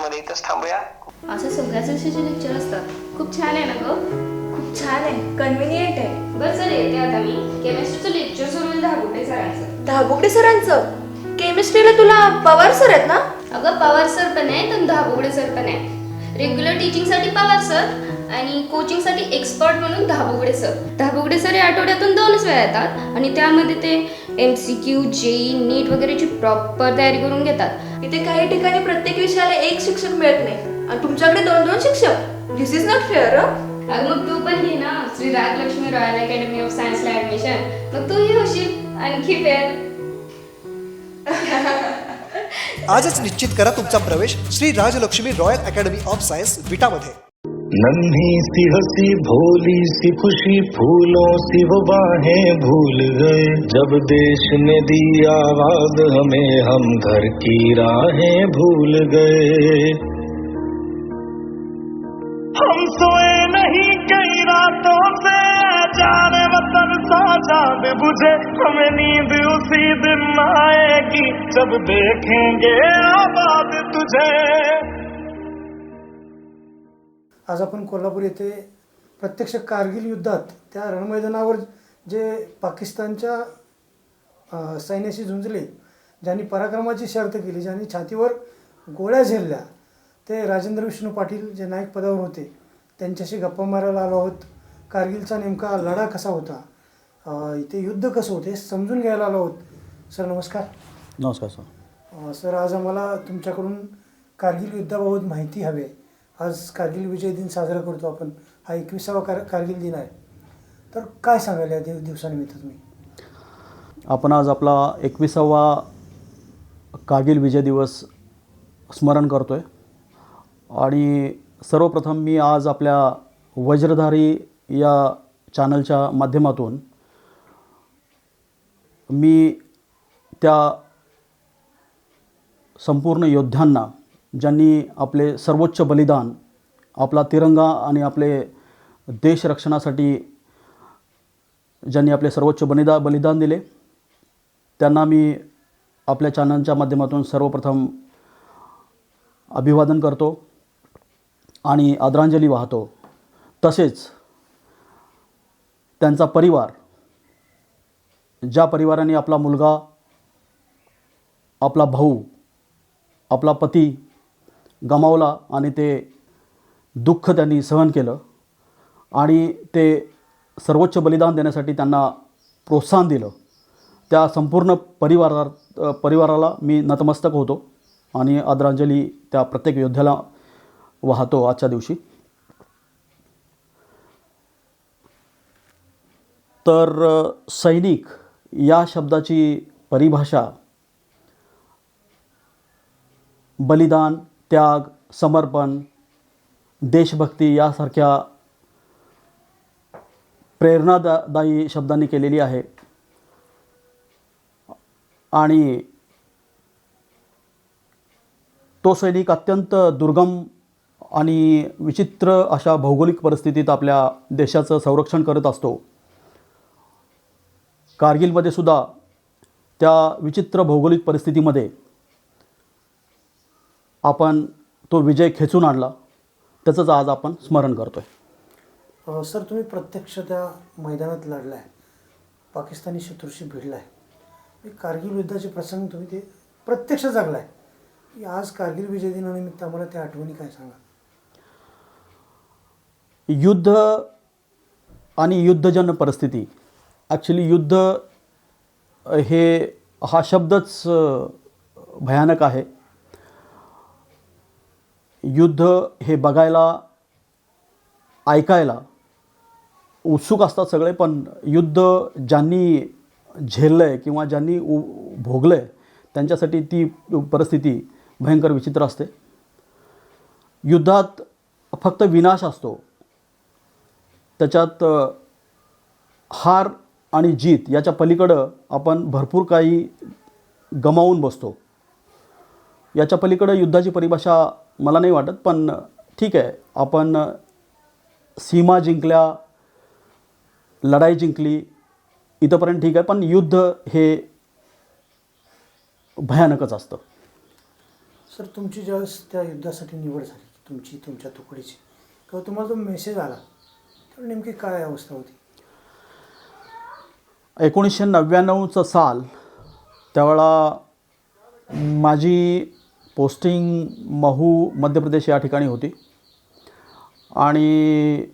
लेक्चरमध्ये इथंच थांबूया. असं सगळ्याच विषयाचे लेक्चर असतात. खूप छान आहे ना ग. खूप छान आहे, कन्व्हिनियंट आहे. बरं चल येते आता मी. केमिस्ट्रीचं लेक्चर सुरू आहे धाबुटे सरांचं. धाबुगडे सरांचं? केमिस्ट्रीला तुला पवार सर आहेत ना? अगं पवार सर पण आहेत आणि धाबुगडे सर पण आहेत. रेग्युलर टीचिंगसाठी पवार सर आणि कोचिंगसाठी एक्सपर्ट म्हणून धाबुगडे सर. धाबुगडे सर हे आठवड्यातून 2च वेळा येतात आणि त्यामध्ये ते MCQ, JEE, नीट वगैरेची प्रॉपर तयारी करून घेतात. इथे काही ठिकाणी प्रत्येक विषयाला एक शिक्षक मिळत नाही आणि तुमच्याकडे 2-2 शिक्षक. This is not fair. अगं मग तू पण घे ना Shri Rajlakshmi royal academy of सायन्सला ॲडमिशन. मग तूही होशील आणखी फेअर. आजच निश्चित करा तुमचा प्रवेश Shri Rajlakshmi royal academy of science विटामध्ये. नन्ही सी हसी भोली सी खुशी फूलों सी वो बाहें भूल गए जब देश ने दी आवाज हमें हम घर की राहें भूल गए. हम सोए नहीं कई रातों से जाने वतन सा चांद बुझे हमें नींद उसी दिन आएगी जब देखेंगे आबाद तुझे. आज आपण कोल्हापूर येथे प्रत्यक्ष कारगिल युद्धात त्या रणमैदानावर जे पाकिस्तानच्या सैन्याशी झुंजले, ज्यांनी पराक्रमाची शर्त केली, ज्यांनी छातीवर गोळ्या झेलल्या, ते राजेंद्र विष्णू पाटील जे नायक पदावर होते त्यांच्याशी गप्पा मारायला आलो आहोत. कारगिलचा नेमका लढा कसा होता, इथे युद्ध कसं होते समजून घ्यायला आलो आहोत. सर नमस्कार. नमस्कार सर. सर आज आम्हाला तुमच्याकडून कारगिल युद्धाबाबत माहिती हवी आहे. आज कारगिल विजय दिन साजरा करतो आपण. हा 21वा कारगिल दिन आहे. तर काय सांगाल या दिवसानिमित्त तुम्ही? आपण आज आपला 21वा कारगिल विजय दिवस स्मरण करतो आहे. आणि सर्वप्रथम मी आज आपल्या वज्रधारी या चॅनलच्या माध्यमातून मी त्या संपूर्ण योद्ध्यांना ज्यांनी आपले सर्वोच्च बलिदान, आपला तिरंगा आणि आपले देश रक्षणासाठी ज्यांनी आपले सर्वोच्च बलिदान दिले, त्यांना मी आपल्या चॅनलच्या माध्यमातून सर्वप्रथम अभिवादन करतो आणि आदरांजली वाहतो. तसेच त्यांचा परिवार, ज्या परिवाराने आपला मुलगा, आपला भाऊ, आपला पती गमावला आणि ते दुःख त्यांनी सहन केलं आणि ते सर्वोच्च बलिदान देण्यासाठी त्यांना प्रोत्साहन दिलं, त्या संपूर्ण परिवाराला मी नतमस्तक होतो आणि आदरांजली त्या प्रत्येक योद्ध्याला वाहतो आजच्या दिवशी. तर सैनिक या शब्दाची परिभाषा बलिदान, त्याग, समर्पण, देशभक्ती यासारख्या प्रेरणादायी शब्दांनी केलेली आहे. आणि तो सैनिक अत्यंत दुर्गम आणि विचित्र अशा भौगोलिक परिस्थितीत आपल्या देशाचं संरक्षण करत असतो. कारगिलमध्ये सुद्धा त्या विचित्र भौगोलिक परिस्थितीमध्ये आपण तो विजय खेचून आणला, त्याचंच आज आपण स्मरण करतो आहे. सर तुम्ही प्रत्यक्ष त्या मैदानात लढला आहे, पाकिस्तानी शत्रूशी भिडला आहे, कारगिल युद्धाचे प्रसंग तुम्ही ते प्रत्यक्ष जगला आहे. आज कारगिल विजय दिनानिमित्त आम्हाला त्या आठवणी काय सांगा? युद्ध आणि युद्धजन्य परिस्थिती, ॲक्च्युली युद्ध हा शब्दच भयानक आहे. युद्ध हे बघायला, ऐकायला उत्सुक असतात सगळे, पण युद्ध ज्यांनी झेललं आहे किंवा ज्यांनी भोगलं आहे त्यांच्यासाठी ती परिस्थिती भयंकर विचित्र असते. युद्धात फक्त विनाश असतो, त्याच्यात हार आणि जीत याच्या पलीकडं आपण भरपूर काही गमावून बसतो. याच्या पलीकडं युद्धाची परिभाषा मला नाही वाटत, पण ठीक आहे, आपण सीमा जिंकल्या, लढाई जिंकली, इथंपर्यंत ठीक आहे, पण युद्ध हे भयानकच असतं. सर तुमची ज्यावेळेस त्या युद्धासाठी निवड झाली तुमच्या तुकडीची, तेव्हा तुम्हाला तो मेसेज आला तर नेमकी काय अवस्था होती? 1999चं साल, त्यावेळा माझी पोस्टिंग महू मध्य प्रदेश या ठिकाणी होती आणि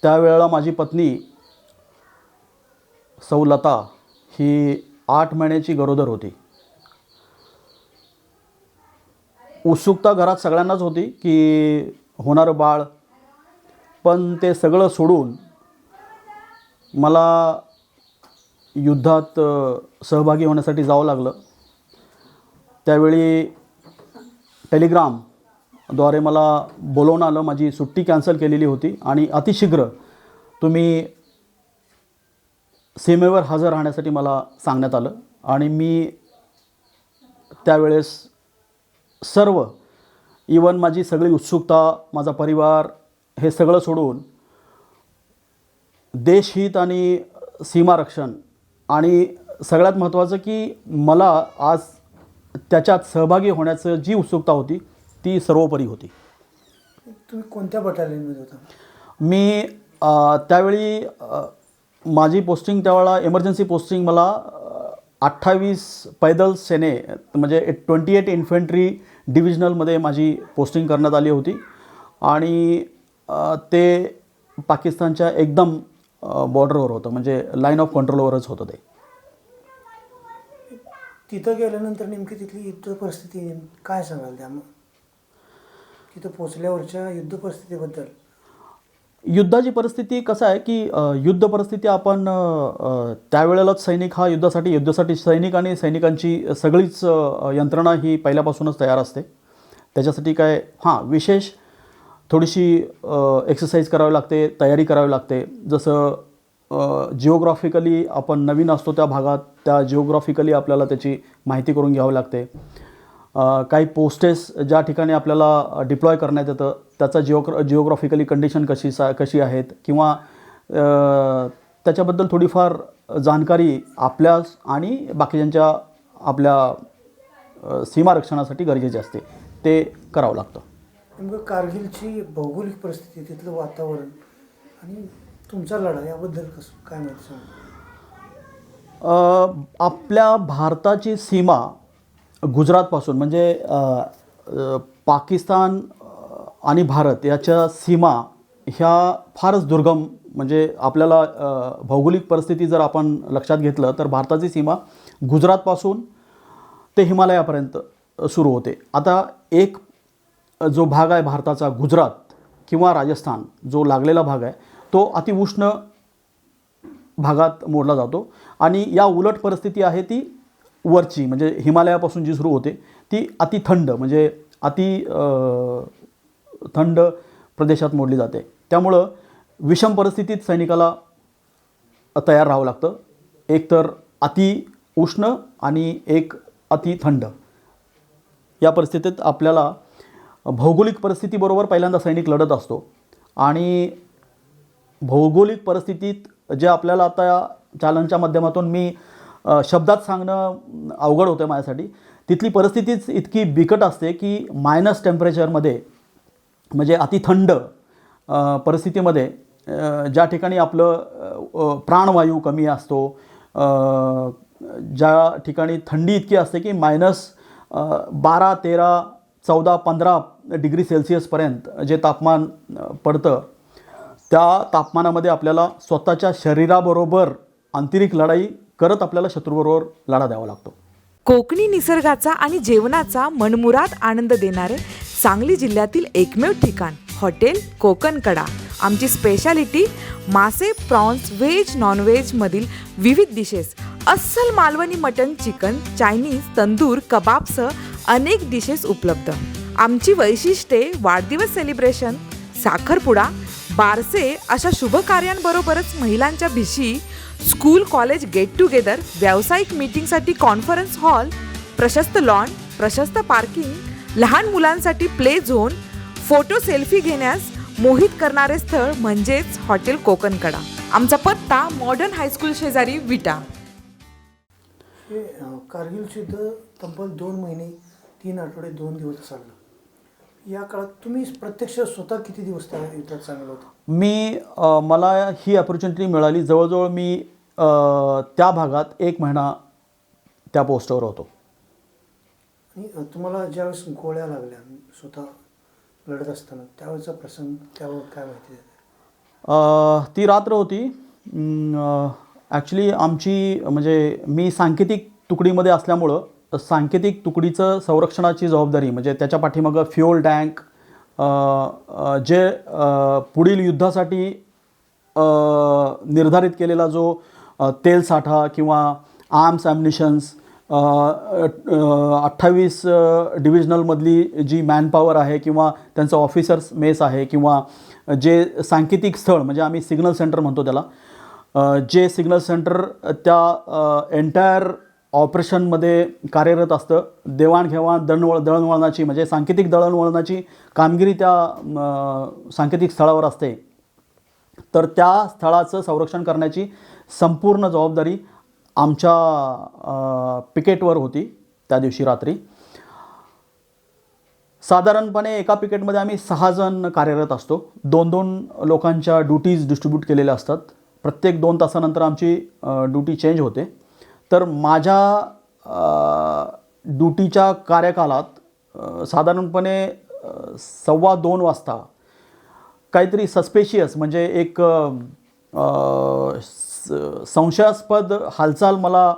त्यावेळेला माझी पत्नी सौ लता ही 8 महिन्याची गरोदर होती. उत्सुकता घरात सगळ्यांनाच होती की होणारं बाळ, पण ते सगळं सोडून मला युद्धात सहभागी होण्यासाठी जावं लागलं. त्यावेळी टेलिग्रामद्वारे मला बोलवणं आलं. माझी सुट्टी कॅन्सल केलेली होती आणि अतिशीघ्र तुम्ही सीमेवर हजर राहण्यासाठी मला सांगण्यात आलं. आणि मी त्यावेळेस सर्व, इवन माझी सगळी उत्सुकता, माझा परिवार, हे सगळं सोडून देशहित आणि सीमारक्षण आणि सगळ्यात महत्त्वाचं की मला आज त्याच्यात सहभागी होण्याचं जी उत्सुकता होती ती सर्वोपरी होती. तुम्ही कोणत्या बटालियनमध्ये होता? मी त्यावेळी माझी पोस्टिंग त्यावेळेला इमर्जन्सी पोस्टिंग मला 28 पैदल सेने म्हणजे 28 इन्फंट्री डिव्हिजनलमध्ये माझी पोस्टिंग करण्यात आली होती आणि ते पाकिस्तानच्या एकदम बॉर्डरवर होतं, म्हणजे लाईन ऑफ कंट्रोलवरच होतं ते. तिथं गेल्यानंतर नेमकी तिथली युद्ध परिस्थिती काय सांगाल त्या मग तिथं पोचल्यावरच्या युद्ध परिस्थितीबद्दल? युद्धाची परिस्थिती कसं आहे की युद्ध परिस्थिती आपण त्यावेळेलाच सैनिक हा युद्धासाठी सैनिक आणि सैनिकांची सगळीच यंत्रणा ही पहिल्यापासूनच तयार असते. त्याच्यासाठी काय विशेष थोडीशी एक्सरसाइज करावी लागते, तयारी करावी लागते. जसं जिओग्राफिकली आपण नवीन असतो त्या भागात, त्या जिओग्राफिकली आपल्याला त्याची माहिती करून घ्यावी लागते. काही पोस्टेस ज्या ठिकाणी आपल्याला डिप्लॉय करण्यात येतं त्याचा जिओग्राफिकली कंडिशन कशी आहेत किंवा त्याच्याबद्दल थोडीफार जाणकारी आपल्यास आणि बाकीच्यांच्या आपल्या सीमारक्षणासाठी गरजेचे असते, ते करावं लागतं. नेमकं कारगिलची भौगोलिक परिस्थिती, तिथलं वातावरण आणि तुमचा लढा याबद्दल कसं काय माहिती सांगा? आपल्या भारताची सीमा गुजरातपासून म्हणजे पाकिस्तान आणि भारत याच्या सीमा ह्या फारच दुर्गम, म्हणजे आपल्याला भौगोलिक परिस्थिती जर आपण लक्षात घेतलं तर भारताची सीमा गुजरातपासून ते हिमालयापर्यंत सुरू होते. आता एक जो भाग आहे भारताचा गुजरात किंवा राजस्थान जो लागलेला भाग आहे तो अतिउष्ण भागात मोडला जातो आणि या उलट परिस्थिती आहे ती वरची, म्हणजे हिमालयापासून जी सुरू होते ती अतिथंड म्हणजे थंड प्रदेशात मोडली जाते. त्यामुळं विषम परिस्थितीत सैनिकाला तयार राहावं लागतं. एक तर अति उष्ण आणि एक अति थंड. या परिस्थितीत आपल्याला भौगोलिक परिस्थितीबरोबर पहिल्यांदा सैनिक लढत असतो आणि भौगोलिक परिस्थितीत जे आपल्याला आता या चॅलेंजच्या माध्यमातून मी शब्दात सांगणं अवघड होतं माझ्यासाठी, तिथली परिस्थितीच इतकी बिकट असते की मायनस टेम्परेचरमध्ये म्हणजे अतिथंड परिस्थितीमध्ये ज्या ठिकाणी आपलं प्राणवायू कमी असतो, ज्या ठिकाणी थंडी इतकी असते की -12, 13, 14, 15 डिग्री सेल्सिअसपर्यंत जे तापमान पडतं, त्या तापमानामध्ये आपल्याला स्वतःच्या शरीराबरोबर आंतरिक लढाई करत आपल्याला शत्रूबरोबर लढा द्यावा लागतो. कोकणी निसर्गाचा आणि जेवणाचा मनमुराद आनंद देणारे सांगली जिल्ह्यातील एकमेव ठिकाण हॉटेल कोकणकडा. आमची स्पेशालिटी मासे, प्रॉन्स, व्हेज, नॉनव्हेज मधील विविध डिशेस, अस्सल Malvani mutton, chicken, Chinese, tandoor, कबाबसह अनेक डिशेस उपलब्ध. आमची वैशिष्ट्ये वाढदिवस सेलिब्रेशन, साखरपुडा, बारसे अशा शुभ कार्यांबरोबरच महिलांच्या भिशी, स्कूल कॉलेज गेट टुगेदर, व्यावसायिक मीटिंगसाठी कॉन्फरन्स हॉल, प्रशस्त लॉन, प्रशस्त पार्किंग, लहान मुलांसाठी प्ले झोन, फोटो सेल्फी घेण्यास मोहित करणारे स्थळ म्हणजेच हॉटेल कोकणकडा. आमचा पत्ता मॉडर्न हायस्कूल शेजारी विटा. हे कारगिल युद्ध तब्बल 2 महिने 3 आठवडे 2 दिवस चाललं. या काळात तुम्ही प्रत्यक्ष स्वतः किती दिवस त्या युद्धात चांगलं होतं? मी मला ही अपॉर्च्युनिटी मिळाली. जवळजवळ मी त्या भागात 1 महिना त्या पोस्टवर होतो. आणि तुम्हाला ज्यावेळेस गोळ्या लागल्या स्वतः लढत असताना त्यावेळेचा प्रसंग, त्यावर काय माहिती देते? ती रात्र होती. ॲक्च्युली आमची म्हणजे मी सांकेतिक तुकडीमध्ये असल्यामुळं सांकेतिक तुकडीचं संरक्षणाची जबाबदारी म्हणजे त्याच्या पाठीमागं फ्युअल टँक, जे पुढील युद्धासाठी निर्धारित केलेला जो तेल साठा किंवा आर्म्स ॲम्युनिशन्स, 28 डिव्हिजनलमधली जी मॅनपॉवर आहे किंवा त्यांचं ऑफिसर्स मेस आहे किंवा जे सांकेतिक स्थळ म्हणजे आम्ही सिग्नल सेंटर म्हणतो त्याला, जे सिग्नल सेंटर त्या एंटायर ऑपरेशनमध्ये कार्यरत असतं. देवाणघेवाण दळणवळणाची म्हणजे सांकेतिक दळणवळणाची कामगिरी त्या सांकेतिक स्थळावर असते. तर त्या स्थळाचं संरक्षण करण्याची संपूर्ण जबाबदारी आमच्या पिकेटवर होती त्या दिवशी रात्री. साधारणपणे एका पिकेटमध्ये आम्ही 6 जण कार्यरत असतो. 2-2 लोकांच्या ड्युटीज डिस्ट्रीब्यूट केलेल्या असतात. प्रत्येक 2 तासानंतर आमची ड्युटी चेंज होते. तर माझ्या ड्युटीच्या कार्यकालात साधारणपणे 1:15 वाजता काहीतरी सस्पेशियस म्हणजे एक संशयास्पद हालचाल मला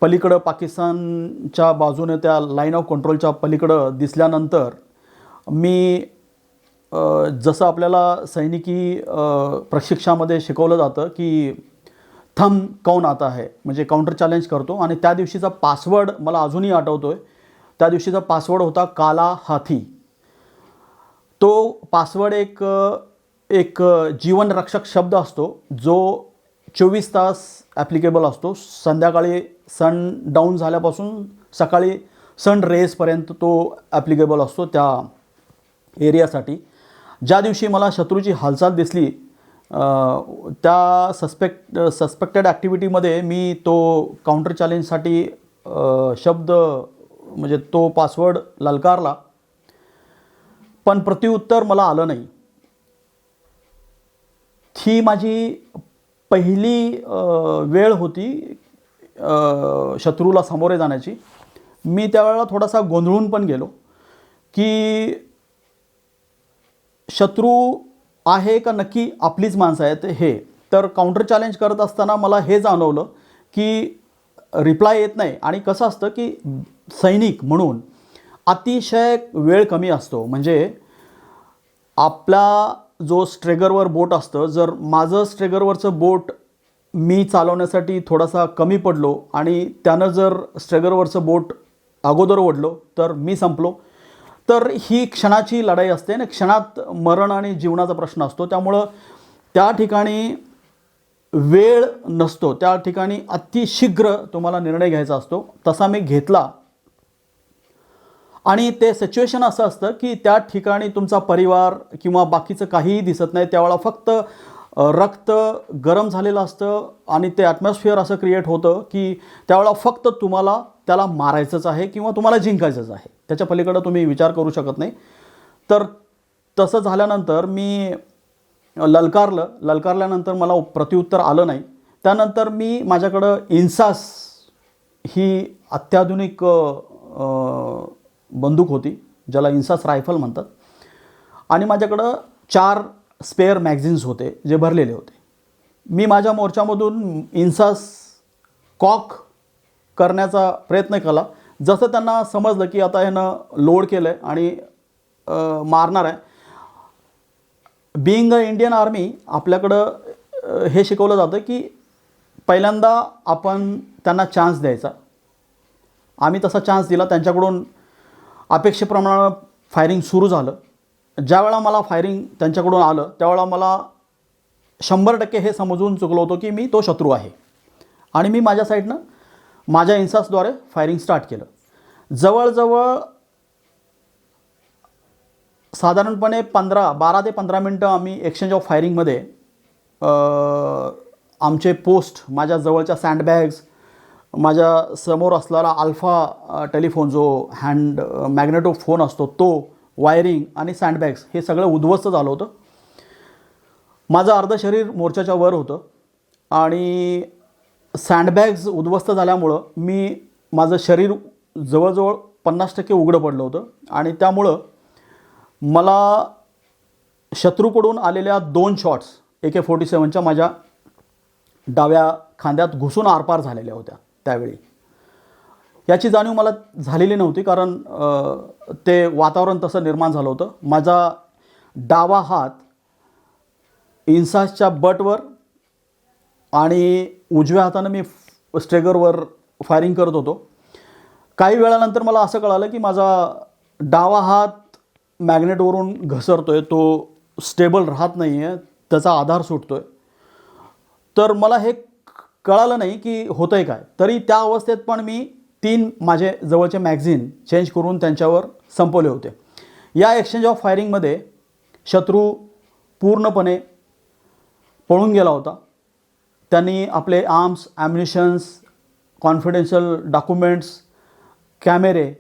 पलीकडं पाकिस्तानच्या बाजूने त्या लाईन ऑफ कंट्रोलच्या पलीकडं दिसल्यानंतर मी जसं आपल्याला सैनिकी प्रशिक्षणामध्ये शिकवलं जातं की थम कौन आता है म्हणजे काउंटर चॅलेंज करतो. आणि त्या दिवशीचा पासवर्ड मला अजूनही आठवतो आहे. त्या दिवशीचा पासवर्ड होता काला हाथी. तो पासवर्ड एक जीवनरक्षक शब्द असतो जो 24 तास ॲप्लिकेबल असतो. संध्याकाळी सन डाऊन झाल्यापासून सकाळी सन रेजपर्यंत तो ॲप्लिकेबल असतो त्या एरियासाठी. ज्या दिवशी मला शत्रूची हालचाल दिसली त्या सस्पेक्टेड ॲक्टिव्हिटीमध्ये मी तो काउंटर चॅलेंजसाठी शब्द म्हणजे तो पासवर्ड ललकारला, पण प्रत्युत्तर मला आलं नाही. ही माझी पहिली वेळ होती शत्रूला सामोरे जाण्याची. मी त्यावेळेला थोडासा गोंधळून पण गेलो की शत्रू आहे का नक्की आपलीच माणसं आहेत हे. तर काउंटर चॅलेंज करत असताना मला हे जाणवलं की रिप्लाय येत नाही. आणि कसं असतं की सैनिक म्हणून अतिशय वेळ कमी असतो. म्हणजे आपला जो स्ट्रेगरवर बोट असतं, जर माझं स्ट्रेगरवरचं बोट मी चालवण्यासाठी थोडासा कमी पडलो आणि त्यानं जर स्ट्रेगरवरचं बोट अगोदर ओढलं तर मी संपलो. तर ही क्षणाची लढाई असते ना, क्षणात मरण आणि जीवनाचा प्रश्न असतो. त्यामुळं त्या ठिकाणी वेळ नसतो. त्या ठिकाणी अतिशीघ्र तुम्हाला निर्णय घ्यायचा असतो. तसा मी घेतला. आणि ते सिच्युएशन असं असतं की त्या ठिकाणी तुमचा परिवार किंवा बाकीचं काहीही दिसत नाही. त्यावेळेला फक्त रक्त गरम झालेलं असतं आणि ते ॲटमॉस्फिअर असं क्रिएट होतं की त्यावेळेला फक्त तुम्हाला त्याला मारायचंच आहे किंवा तुम्हाला जिंकायचंच आहे. त्याच्या पलीकडं तुम्ही विचार करू शकत नाही. तर तसं झाल्यानंतर मी ललकारल्यानंतर मला प्रत्युत्तर आलं नाही. त्यानंतर मी माझ्याकडं इन्सास ही अत्याधुनिक बंदूक होती ज्याला इन्सास रायफल म्हणतात. आणि माझ्याकडं 4 स्पेअर मॅगझिन्स होते जे भरलेले होते. मी माझ्या मोर्चामधून इन्सास कॉक करण्याचा प्रयत्न केला. जसं त्यांना समजलं की आता ह्यानं लोड केलं आहे आणि मारणार आहे. बिईंग अ इंडियन आर्मी आपल्याकडं हे शिकवलं जातं की पहिल्यांदा आपण त्यांना चान्स द्यायचा. आम्ही तसा चान्स दिला. त्यांच्याकडून अपेक्षेप्रमाणे फायरिंग सुरू झालं. ज्यावेळा मला फायरिंग त्यांच्याकडून आलं त्यावेळा मला 100% हे समजून चुकलो होतो की मी तो शत्रू आहे. आणि मी माझ्या साईडनं माझ्या इन्सासद्वारे फायरिंग स्टार्ट केलं. जवळजवळ साधारणपणे 12 ते 15 मिनटं आम्ही एक्सचेंज ऑफ फायरिंगमध्ये आमचे पोस्ट, माझ्या जवळच्या सँडबॅग्स, माझ्या समोर असलेला अल्फा टेलिफोन जो हँड मॅग्नेटो फोन असतो तो, वायरिंग आणि सँडबॅग्स हे सगळं उद्ध्वस्त झालं होतं. माझं अर्ध शरीर मोर्चाच्या वर होतं आणि सँडबॅग्स उद्ध्वस्त झाल्यामुळं माझं शरीर जवळजवळ 50% उघडं पडलं होतं आणि त्यामुळं मला शत्रूकडून आलेल्या 2 शॉट्स AK-47च्या माझ्या डाव्या खांद्यात घुसून आरपार झालेल्या होत्या. त्यावेळी याची जाणीव मला झालेली नव्हती, कारण ते वातावरण तसं निर्माण झालं होतं. माझा डावा हात इन्सासच्या बटवर आणि उजव्या हातानं मी स्ट्रेगरवर फायरिंग करत होतो. काही वेळानंतर मला असं कळालं की माझा डावा हात मॅग्नेटवरून घसरतो आहे, तो स्टेबल राहत नाही आहे, त्याचा आधार सुटतो आहे. तर मला हे कळालं नाही की होतं आहे काय. तरी त्या अवस्थेत पण मी 3 माझे जवळचे मॅगझिन चेंज करून त्यांच्यावर संपवले होते. या एक्सचेंज ऑफ फायरिंगमध्ये शत्रू पूर्णपणे पळून गेला होता. त्यांनी आपले आर्म्स, ॲम्युनिशन्स, कॉन्फिडेन्शियल डॉक्युमेंट्स, कॅमेरे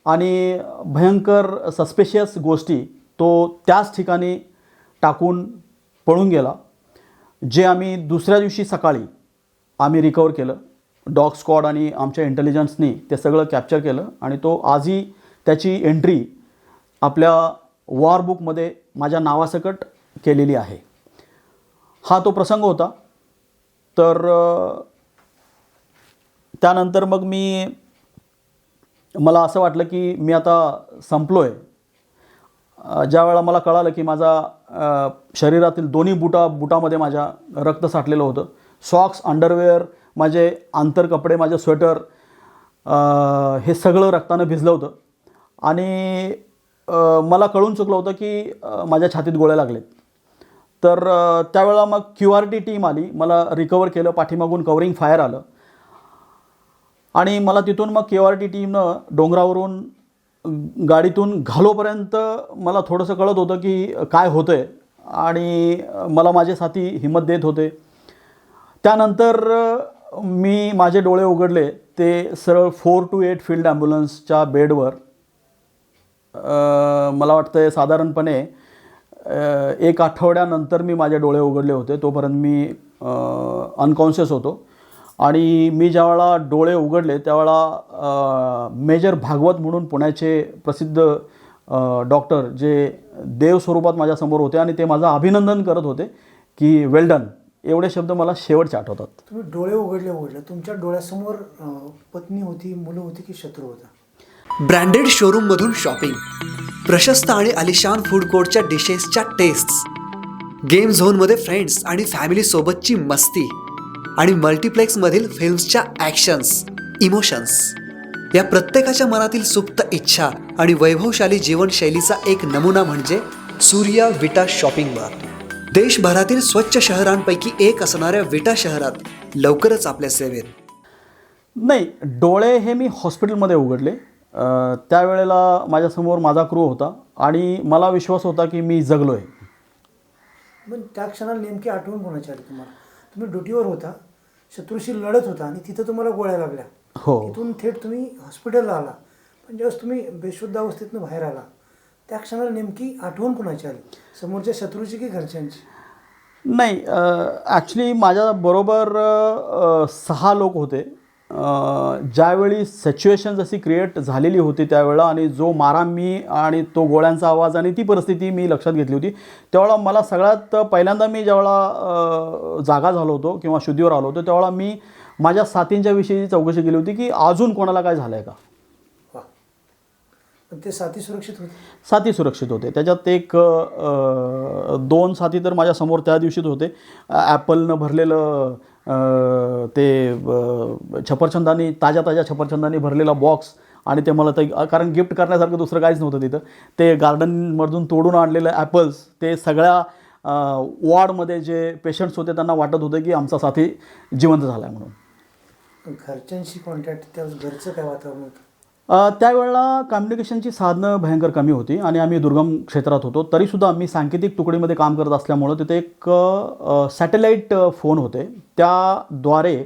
आणि भयंकर सस्पिशियस गोष्टी तो त्याच ठिकाणी टाकून पळून गेला, जे आम्ही दुसऱ्या दिवशी सकाळी आम्ही रिकवर केलं. डॉग स्क्वॉड आणि आमच्या इंटेलिजन्सनी ते सगळं कॅप्चर केलं आणि तो आजही त्याची एंट्री आपल्या वॉर बुकमध्ये माझ्या नावासकट केलेली आहे. हा तो प्रसंग होता. तर त्यानंतर मग मला असं वाटलं की मी आता संपलो आहे. ज्या वेळेला मला कळालं की माझा शरीरातील दोन्ही बुटामध्ये माझ्या रक्त साठलेलं होतं. सॉक्स, अंडरवेअर, माझे आंतरकपडे, माझे स्वेटर हे सगळं रक्तानं भिजलं होतं आणि मला कळून चुकलं होतं की माझ्या छातीत गोळ्या लागलेत. तर त्यावेळेला मग QRT टीम आली, मला रिकवर केलं. पाठीमागून कवरिंग फायर आलं आणि मला तिथून मग QRT टीमनं डोंगरावरून गाडीतून घालोपर्यंत मला थोडंसं कळत होतं की काय होतं आहे आणि मला माझे साथी हिंमत देत होते. त्यानंतर माझे डोळे उघडले ते सरळ 4 to 8 फील्ड ॲम्ब्युलन्सच्या बेडवर. मला वाटतं साधारणपणे 1 आठवड्यानंतर मी माझे डोळे उघडले होते. तोपर्यंत मी अनकॉन्शियस होतो आणि मी ज्यावेळेला डोळे उघडले त्यावेळेला मेजर भागवत म्हणून पुण्याचे प्रसिद्ध डॉक्टर जे देव स्वरूपात माझ्यासमोर होते आणि ते माझं अभिनंदन करत होते की वेल डन. एवढे शब्द मला शेवटचे आठवतात. तुम्ही डोळे उघडले तुमच्या डोळ्यासमोर पत्नी होती, मुलं होती की शत्रू होता? ब्रँडेड शोरूममधून शॉपिंग, प्रशस्त आणि आलिशान फूड कोर्टच्या डिशेसच्या टेस्ट्स, गेम झोनमध्ये फ्रेंड्स आणि फॅमिली सोबतची मस्ती आणि मल्टिप्लेक्समधील फिल्म्सच्या ॲक्शन्स, इमोशन्स, या प्रत्येकाच्या मनातील सुप्त इच्छा आणि वैभवशाली जीवनशैलीचा एक नमुना म्हणजे सूर्या विटा शॉपिंग मार्ट. देशभरातील स्वच्छ शहरांपैकी एक असणाऱ्या विटा शहरात लवकरच आपल्या सेवेत. नाही, डोळे हे मी हॉस्पिटलमध्ये उघडले. त्यावेळेला माझ्यासमोर माझा क्रू होता आणि मला विश्वास होता की मी जगलो आहे. पण त्या क्षणाला नेमकी आठवण कोणाची आली तुम्हाला? तुम्ही ड्युटीवर होता, शत्रूशी लढत होता आणि तिथं तुम्हाला गोळ्या लागल्या. हो. तिथून थेट तुम्ही हॉस्पिटलला आला. पण ज्यावेळेस तुम्ही बेशुद्ध अवस्थेतून बाहेर आला त्या क्षणाला नेमकी आठवण कोणाची आली? समोरच्या शत्रूची की घरच्यांची? नाही, ॲक्च्युली माझ्याबरोबर 6 लोक होते. ज्यावेळी सिच्युएशन जशी क्रिएट झालेली होती त्यावेळेला आणि जो मारा मी आणि तो गोळ्यांचा आवाज आणि ती परिस्थिती मी लक्षात घेतली होती, त्यावेळेला मला सगळ्यात पहिल्यांदा मी ज्यावेळेला जागा झालो होतो किंवा शुद्धीवर आलो होतो त्यावेळेला मी माझ्या साथींच्या विषयी चौकशी केली होती की अजून कोणाला काय झालं आहे का. पण ते साथी सुरक्षित होते? साथी सुरक्षित होते. त्याच्यात 2 साथी तर माझ्यासमोर त्या दिवशीच होते. ॲपलनं भरलेलं ते छपरछंदांनी, ताज्या छपरछंदांनी भरलेला बॉक्स आणि ते मला तर कारण गिफ्ट करण्यासारखं दुसरं काहीच नव्हतं तिथं. ते गार्डनमधून तोडून आणलेलं ॲपल्स, ते सगळ्या वॉर्डमध्ये जे पेशंट्स होते त्यांना वाटत होतं की आमचा साथी जिवंत झाला आहे म्हणून. घरच्यांशी कॉन्टॅक्ट, त्यावेळेस घरचं काय वातावरण होतं? त्यावेळेला कम्युनिकेशनची साधनं भयंकर कमी होती आणि आम्ही दुर्गम क्षेत्रात होतो. तरीसुद्धा मी सांकेतिक तुकडीमध्ये काम करत असल्यामुळं तिथे एक सॅटेलाईट फोन होते. त्याद्वारे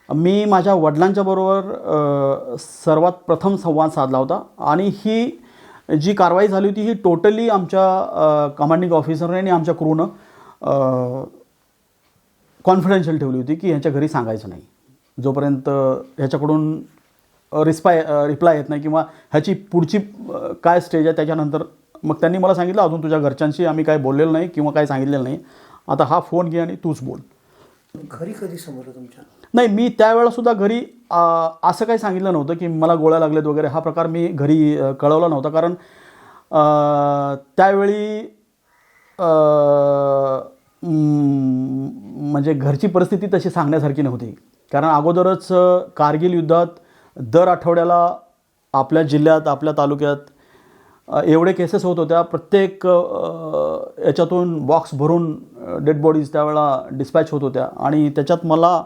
मी माझ्या वडिलांच्या बरोबर सर्वात प्रथम संवाद साधला होता आणि ही जी कारवाई झाली होती ही टोटली आमच्या कमांडिंग ऑफिसरने आणि आमच्या क्रूनं कॉन्फिडेन्शियल ठेवली होती की ह्याच्या घरी सांगायचं नाही जोपर्यंत ह्याच्याकडून रिप्लाय येत नाही किंवा ह्याची पुढची काय स्टेज आहे त्याच्यानंतर. मग त्यांनी मला सांगितलं अजून तुझ्या घरच्यांशी आम्ही काय बोललेलं नाही किंवा काय सांगितलेलं नाही, आता हा फोन घे आणि तूच बोल. घरी कधी समोर तुमच्या? नाही, मी त्यावेळेलासुद्धा घरी असं काही सांगितलं नव्हतं की मला गोळ्या लागलेत वगैरे. हा प्रकार मी घरी कळवला नव्हता, कारण त्यावेळी म्हणजे घरची परिस्थिती तशी सांगण्यासारखी नव्हती. कारण अगोदरच कारगिल युद्धात दर आठवड्याला आपल्या जिल्ह्यात आपल्या तालुक्यात एवढे केसेस होत होत्या. प्रत्येक याच्यातून बॉक्स भरून डेड बॉडीज त्यावेळेला डिस्पॅच होत होत्या आणि त्याच्यात मला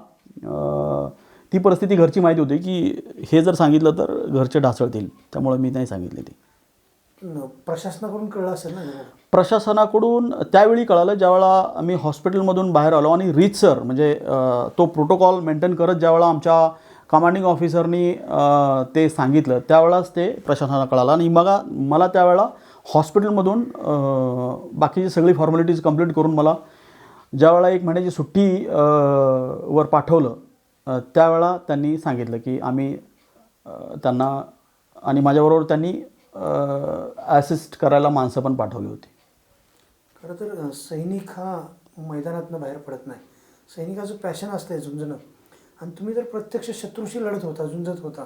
ती परिस्थिती घरची माहिती होती की हे जर सांगितलं तर घरचे ढासळतील, त्यामुळे मी नाही सांगितले ती. प्रशासनाकडून कळलं असेल ना? प्रशासनाकडून त्यावेळी कळालं ज्यावेळेला मी हॉस्पिटलमधून बाहेर आलो आणि रीतसर म्हणजे तो प्रोटोकॉल मेंटेन करत ज्यावेळेला आमच्या कमांडिंग ऑफिसरनी ते सांगितलं त्यावेळेलाच ते प्रशासनाला कळालं. आणि मग मला त्यावेळेला हॉस्पिटलमधून बाकीची सगळी फॉर्मॅलिटीज कंप्लीट करून मला ज्यावेळेला 1 महिन्याची सुट्टी वर पाठवलं त्यावेळेला त्यांनी सांगितलं की आम्ही त्यांना आणि माझ्याबरोबर त्यांनी ॲसिस्ट करायला माणसं पण पाठवली होती. खरं तर सैनिक हा मैदानातनं बाहेर पडत नाही. सैनिकाचं पॅशन असतं झुंजणं, आणि तुम्ही जर प्रत्यक्ष शत्रूशी लढत होता, झुंजत होता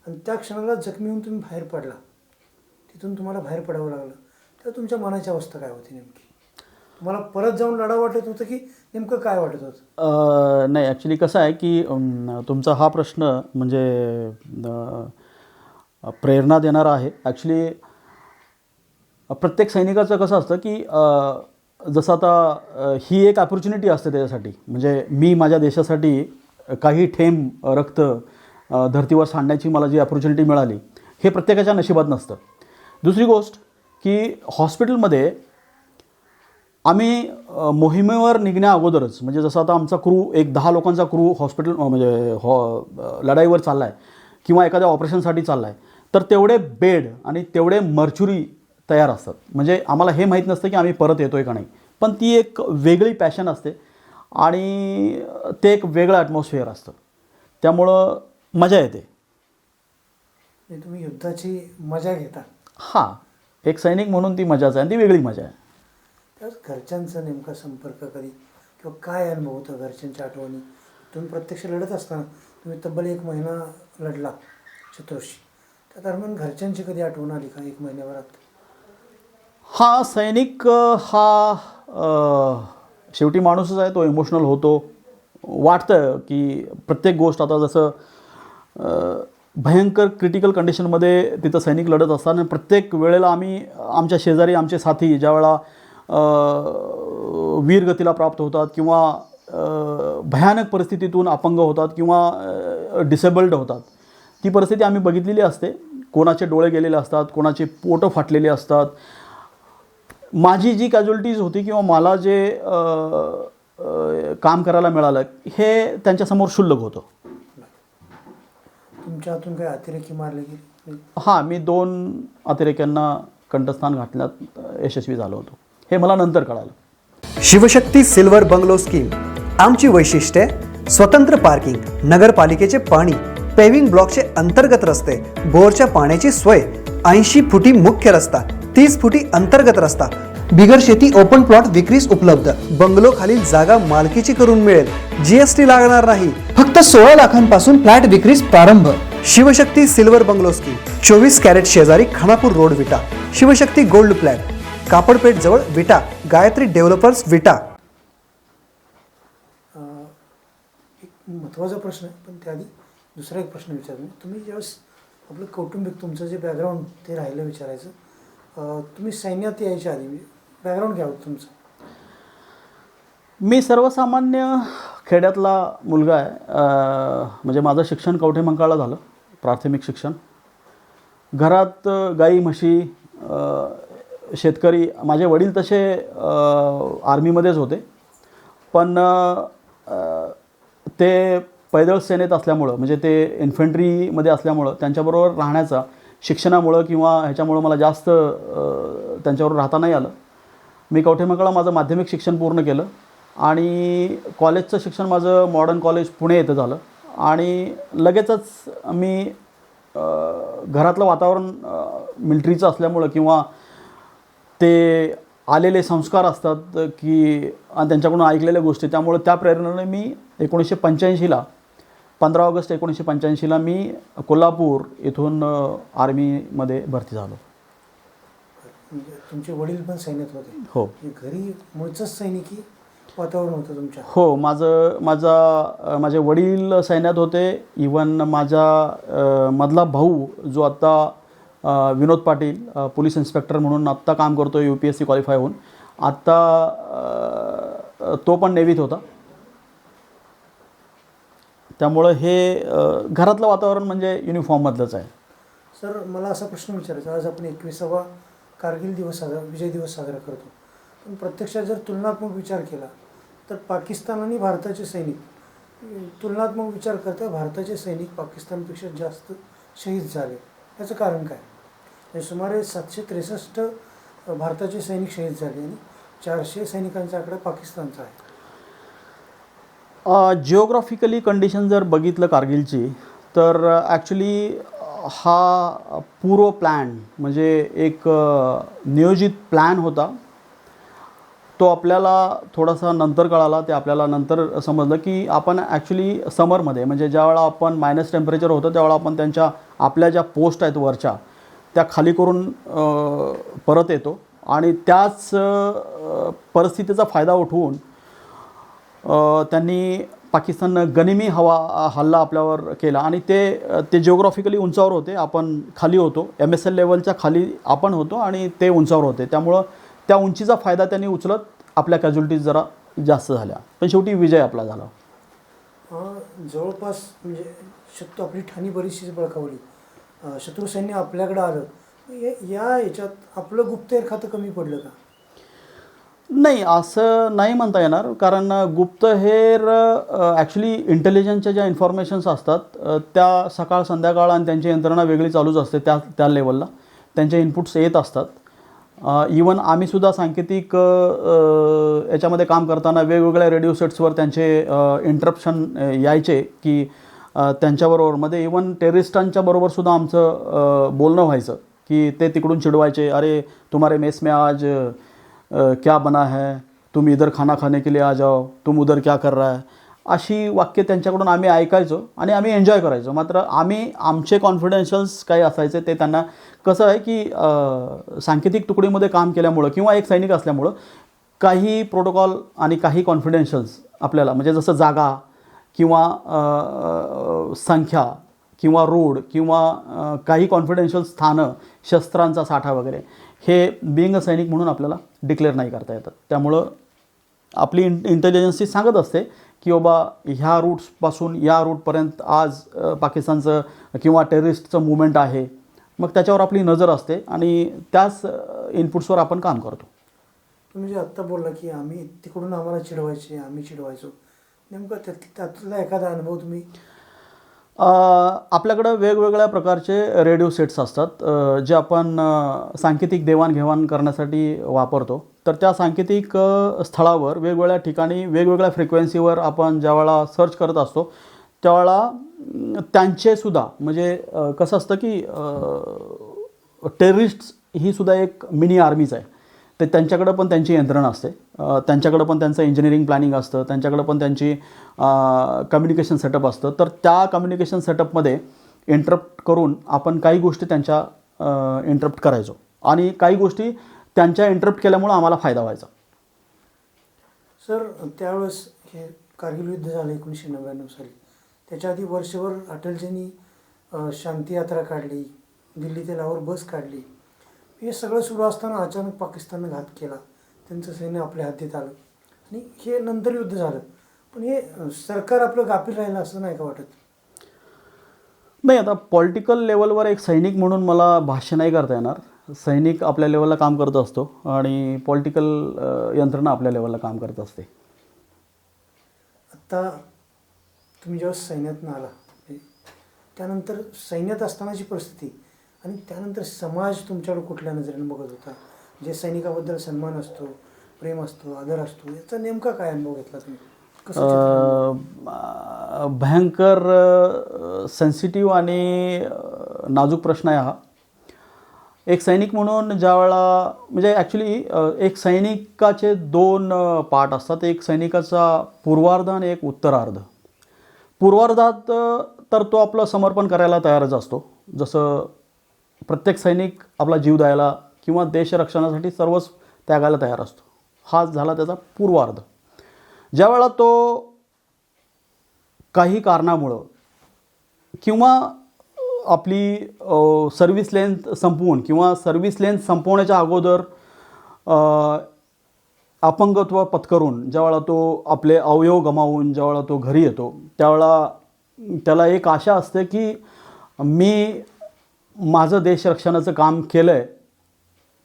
आणि त्या क्षणाला जखमी होऊन तुम्ही बाहेर पडला, तिथून तुम्हाला बाहेर पडावं लागलं, तेव्हा तुमच्या मनाची अवस्था काय होती नेमकी? तुम्हाला परत जाऊन लढा वाटत होतं की नेमकं काय वाटत होतं? नाही, ॲक्च्युली कसं आहे की तुमचा हा प्रश्न म्हणजे प्रेरणा देणारा आहे. ॲक्च्युली प्रत्येक सैनिकाचं कसं असतं की जसं आता ही एक ऑपॉर्च्युनिटी असते त्याच्यासाठी, म्हणजे मी माझ्या देशासाठी काही थेंब रक्त धर्तीवर सांडण्याची मला जी ऑपॉर्च्युनिटी मिळाली हे प्रत्येकाच्या नशिबात नसतं. दुसरी गोष्ट की हॉस्पिटलमध्ये आम्ही मोहिमेवर निघण्या अगोदरच म्हणजे जसं आता आमचा क्रू एक 10 लोकांचा क्रू हॉस्पिटल म्हणजे लढाईवर चालला आहे किंवा एखाद्या ऑपरेशनसाठी चालला आहे, तर तेवढे बेड आणि तेवढे मर्च्युरी तयार असतात. म्हणजे आम्हाला हे माहीत नसतं की आम्ही परत येतो आहे का नाही, पण ती एक वेगळी पॅशन असते आणि ते एक वेगळं ॲटमॉस्फिअर असतं, त्यामुळं मजा येते. तुम्ही युद्धाची मजा घेता? हां, एक सैनिक म्हणून ती मजाच आहे आणि ती वेगळी मजा आहे. त्याच घरच्यांचा नेमका संपर्क कधी किंवा काय अनुभव होता घरच्यांच्या आठवणी? तुम्ही प्रत्यक्ष लढत असताना तुम्ही तब्बल 1 महिना लढला शत्रूशी, त्या दरम्यान घरच्यांची कधी आठवण आली का 1 महिन्याभरात? हा, सैनिक हा शेवटी माणूसच आहे, तो इमोशनल होतो. वाटतं की प्रत्येक गोष्ट आता जसं भयंकर क्रिटिकल कंडिशनमध्ये तिथं सैनिक लढत असताना प्रत्येक वेळेला आम्ही आमच्या शेजारी आमचे साथी ज्यावेळेला वीरगतीला प्राप्त होतात किंवा भयानक परिस्थितीतून अपंग होतात किंवा डिसेबल्ड होतात, ती परिस्थिती आम्ही बघितलेली असते. कोणाचे डोळे गेलेले असतात, कोणाचे पोटं फाटलेले असतात. माझी जी कॅज्युअलिटीज होती किंवा मला जे काम करायला मिळालं हे त्यांच्यासमोर क्षुल्लक होतं. तुमच्या हातून काही अतिरेकी मारले गेले? हां, मी 2 अतिरेक्यांना कंठस्थान घातण्यात यशस्वी झालो होतो, हे मला नंतर कळालं. Shivshakti silver bungalow scheme. आमची वैशिष्ट्ये: स्वतंत्र पार्किंग, नगरपालिकेचे पाणी, पेव्हिंग ब्लॉकचे अंतर्गत रस्ते, बोरच्या पाण्याची सोय, 80 फुटी मुख्य रस्ता, 30 फुटी अंतर्गत रस्ता, बिगर शेती ओपन प्लॉट विक्रीस उपलब्ध. बंगलो खालील जागा मालकीची करून मिळेल, GST लागणार नाही. फक्त 16 लाखांपासून फ्लॅट विक्रीस प्रारंभ. Shivshakti silver bungalow scheme, 24 carat शेजारी खानापूर रोड, विटा. शिवशक्ती गोल्ड फ्लॅट, कापडपेठ जवळ, विटा. गायत्री डेव्हलपर्स, विटा. एक महत्त्वाचा प्रश्न आहे, पण त्याआधी दुसरा एक प्रश्न विचारतो. तुम्ही ज्यावेळेस आपलं कौटुंबिक तुमचं जे बॅकग्राऊंड ते राहिलं विचारायचं, तुम्ही सैन्यात यायच्या आधी बॅकग्राऊंड घ्या होतं तुमचं? मी सर्वसामान्य खेड्यातला मुलगा आहे. म्हणजे माझं शिक्षण कवठे मंकाळला झालं, प्राथमिक शिक्षण. घरात गाई म्हशी, शेतकरी. माझे वडील तसे आर्मीमध्येच होते, पण ते पैदळ सेनेत असल्यामुळं, म्हणजे ते इन्फंट्रीमध्ये असल्यामुळं त्यांच्याबरोबर राहण्याचा शिक्षणामुळं किंवा ह्याच्यामुळं मला जास्त त्यांच्याबरोबर राहता नाही आलं. मी कवठेमहांकाळला माझं माध्यमिक शिक्षण पूर्ण केलं आणि कॉलेजचं शिक्षण माझं मॉडर्न कॉलेज पुणे येतं झालं आणि लगेचच मी घरातलं वातावरण मिलिटरीचं असल्यामुळं किंवा ते आलेले संस्कार असतात की आणि त्यांच्याकडून ऐकलेल्या गोष्टी, त्यामुळे त्या प्रेरणेने मी 1985ला 15 ऑगस्ट 1985ला मी कोल्हापूर इथून आर्मीमध्ये भरती झालो. म्हणजे तुमचे वडील पण सैन्यात होते? हो घरी मूळचंच सैनिकी वातावरण होतं तुमच्या? हो, माझे वडील सैन्यात होते. इवन माझा मधला भाऊ जो आत्ता विनोद पाटील पोलीस इन्स्पेक्टर म्हणून आत्ता काम करतो UPSC क्वालिफाय होऊन, आत्ता तो पण नेव्हीत होता. त्यामुळं हे घरातलं वातावरण म्हणजे युनिफॉर्ममधलंच आहे. सर, मला असा प्रश्न विचारायचा, आज आपण 21वा कारगिल दिवस विजय दिवस साजरा करतो, पण प्रत्यक्षात जर तुलनात्मक विचार केला तर पाकिस्तान आणि भारताचे सैनिक, तुलनात्मक विचार करता भारताचे सैनिक पाकिस्तानपेक्षा जास्त शहीद झाले. याचं कारण काय? म्हणजे सुमारे 763 भारताचे सैनिक शहीद झाले आणि 400 सैनिकांचा आकडा पाकिस्तानचा आहे. जिओग्राफिकली कंडिशन जर बघितलं कारगिलची तर ॲक्च्युली हा पूर्व प्लॅन म्हणजे एक नियोजित प्लॅन होता. तो आपल्याला थोडासा नंतर कळाला. ते आपल्याला नंतर समजलं की आपण ॲक्च्युली समरमध्ये म्हणजे ज्यावेळा आपण मायनस टेम्परेचर होतं त्यावेळा आपण आपल्या ज्या पोस्ट आहेत वरच्या त्या खाली करून परत येतो आणि त्याच परिस्थितीचा फायदा उठवून त्यांनी पाकिस्ताननं गनिमी हल्ला आपल्यावर केला आणि ते जिओग्राफिकली उंचावर होते, आपण खाली होतो, MSL लेवलच्या खाली आपण होतो आणि ते उंचावर होते. त्यामुळं त्या उंचीचा फायदा त्यांनी उचलत आपल्या कॅज्युलिटीज जरा जास्त झाल्या, पण शेवटी विजय आपला झाला. जवळपास म्हणजे आपली ठाणी बरीचशीच बळकावली, शत्रू सैन्य आपल्याकडं आलं, या याच्यात आपलं गुप्तहेर खातं कमी पडलं का? नाही, असं नाही म्हणता येणार, कारण गुप्तहेर ॲक्च्युली इंटेलिजन्सच्या ज्या इन्फॉर्मेशन्स असतात त्या सकाळ संध्याकाळ आणि त्यांची यंत्रणा वेगळी चालूच असते. त्या लेवलला त्यांचे इनपुट्स येत असतात. इवन आम्हीसुद्धा सांकेतिक याच्यामध्ये काम करताना वेगवेगळ्या रेडिओ सेट्सवर त्यांचे इंटरप्शन यायचे की त्यांच्याबरोबर मध्ये इवन टेररिस्टांच्या बरोबरसुद्धा आमचं बोलणं व्हायचं की ते तिकडून चिडवायचे, अरे तुम्हारे मेस में आज क्या बना है, तुम इधर खाना खाने के लिए आ जाओ, तुम उधर क्या कर रहा है, अशी वाक्य त्यांच्याकडून आम्ही ऐकायचो आणि आम्ही एन्जॉय करायचो. मात्र आमचे कॉन्फिडेन्शियल्स काही असायचे ते त्यांना कसं आहे की सांकेतिक तुकडीमध्ये काम केल्यामुळं किंवा एक सैनिक असल्यामुळं काही प्रोटोकॉल आणि काही कॉन्फिडेन्शियल्स आपल्याला म्हणजे जसं जागा किंवा संख्या किंवा रोड किंवा काही कॉन्फिडेन्शियल स्थानं, शस्त्रांचा साठा वगैरे हे बिंग अ सैनिक म्हणून आपल्याला डिक्लेअर नाही करता येतात. त्यामुळं आपली इंटेलिजन्सी सांगत असते की बाबा ह्या रूट्सपासून या रूटपर्यंत आज पाकिस्तानचं किंवा टेररिस्टचं मुवमेंट आहे. मग त्याच्यावर आपली नजर असते आणि त्याच इनपुट्सवर आपण काम करतो. तुम्ही जे आत्ता बोलला की आम्ही तिकडून आम्हाला चिडवायचे, आम्ही चिडवायचो, नेमकं त्यातला एखादा अनुभव तुम्ही? आपल्याकडं वेगवेगळ्या प्रकारचे रेडिओ सेट्स असतात जे आपण सांकेतिक देवाणघेवाण करण्यासाठी वापरतो. तर त्या सांकेतिक स्थळावर वेगवेगळ्या ठिकाणी वेगवेगळ्या फ्रिक्वेन्सीवर आपण ज्यावेळा सर्च करत असतो त्यावेळा त्यांचेसुद्धा म्हणजे कसं असतं की टेररिस्ट्स ही सुद्धा एक मिनी आर्मीज आहे. ते त्यांच्याकडं पण त्यांची यंत्रणा असते, त्यांच्याकडं पण त्यांचं इंजिनिअरिंग प्लॅनिंग असतं, त्यांच्याकडं पण त्यांची कम्युनिकेशन सेटअप असतं. तर त्या कम्युनिकेशन सेटअपमध्ये इंटरप्ट करून आपण काही गोष्टी त्यांच्या इंटरप्ट करायचो आणि काही गोष्टी त्यांच्या इंटरप्ट केल्यामुळं आम्हाला फायदा व्हायचा. सर, त्यावेळेस हे कारगिल युद्ध झालं 1999 साली. त्याच्या आधी वर्षभर अटलजींनी शांती यात्रा काढली, दिल्ली ते लाहोर बस काढली. हे सगळं सुरू असताना अचानक पाकिस्ताननं घात केला, त्यांचं सैन्य आपल्या हद्दीत आलं आणि हे नंतर युद्ध झालं. पण हे सरकार आपलं गाफील राहिलं असं नाही का वाटत? नाही, आता पॉलिटिकल लेवलवर एक सैनिक म्हणून मला भाष्य नाही करता येणार. सैनिक आपल्या लेवलला काम करत असतो आणि पॉलिटिकल यंत्रणा आपल्या लेवलला काम करत असते. आत्ता तुम्ही जेव्हा सैन्यातून आला त्यानंतर सैन्यात असतानाची परिस्थिती आणि त्यानंतर समाज तुमच्याकडे कुठल्या नजरेने बघत होता, जे सैनिकाबद्दल सन्मान असतो, प्रेम असतो, आदर असतो, याचा नेमका काय अनुभव घेतला तुम्ही? कसं चित्र बनवलं? भयंकर सेन्सिटिव्ह आणि नाजूक प्रश्न आहे हा. एक सैनिक म्हणून ज्यावेळेला म्हणजे ॲक्च्युली एक सैनिकाचे दोन पार्ट असतात. एक सैनिकाचा पूर्वार्ध आणि एक उत्तरार्ध. पूर्वार्धात तर तो आपलं समर्पण करायला तयारच असतो. जसं प्रत्येक सैनिक आपला जीव द्यायला किंवा देशरक्षणासाठी सर्वच त्यागायला तयार असतो. हा झाला त्याचा पूर्वार्ध. ज्यावेळेला तो काही कारणामुळं किंवा आपली सर्व्हिस लेंथ संपवून किंवा सर्व्हिस लेंथ संपवण्याच्या अगोदर अपंगत्व पत्करून ज्यावेळेला तो आपले अवयव गमावून ज्यावेळेला तो घरी येतो त्यावेळेला त्याला एक आशा असते की मी माझं देशरक्षणाचं काम केलं आहे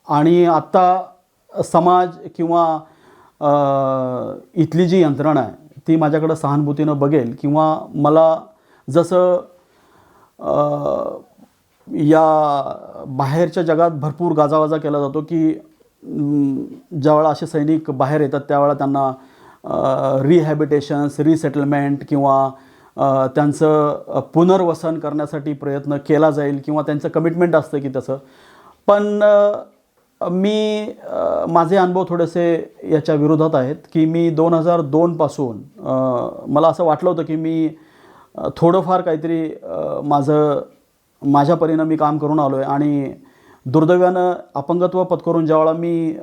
आणि आत्ता समाज किंवा इथली जी यंत्रणा आहे ती माझ्याकडं सहानुभूतीनं बघेल किंवा मला जसं या बाहेरच्या जगात भरपूर गाजावाजा केला जातो की ज्यावेळेला असे सैनिक बाहेर येतात त्यावेळेला त्यांना रिहॅबिटेशन्स, रिसेटलमेंट किंवा त्यांचं पुनर्वसन करण्यासाठी प्रयत्न केला जाईल किंवा त्यांचं कमिटमेंट असतं की तसं. पण मी माझे अनुभव थोडेसे याच्या विरोधात आहेत की मी 2002 पासून मला असं वाटलं होतं की मी थोडंफार काहीतरी माझ्या परीनं मी काम करून आलो आहे आणि दुर्दैवानं अपंगत्व पत्करून ज्यावेळेला मी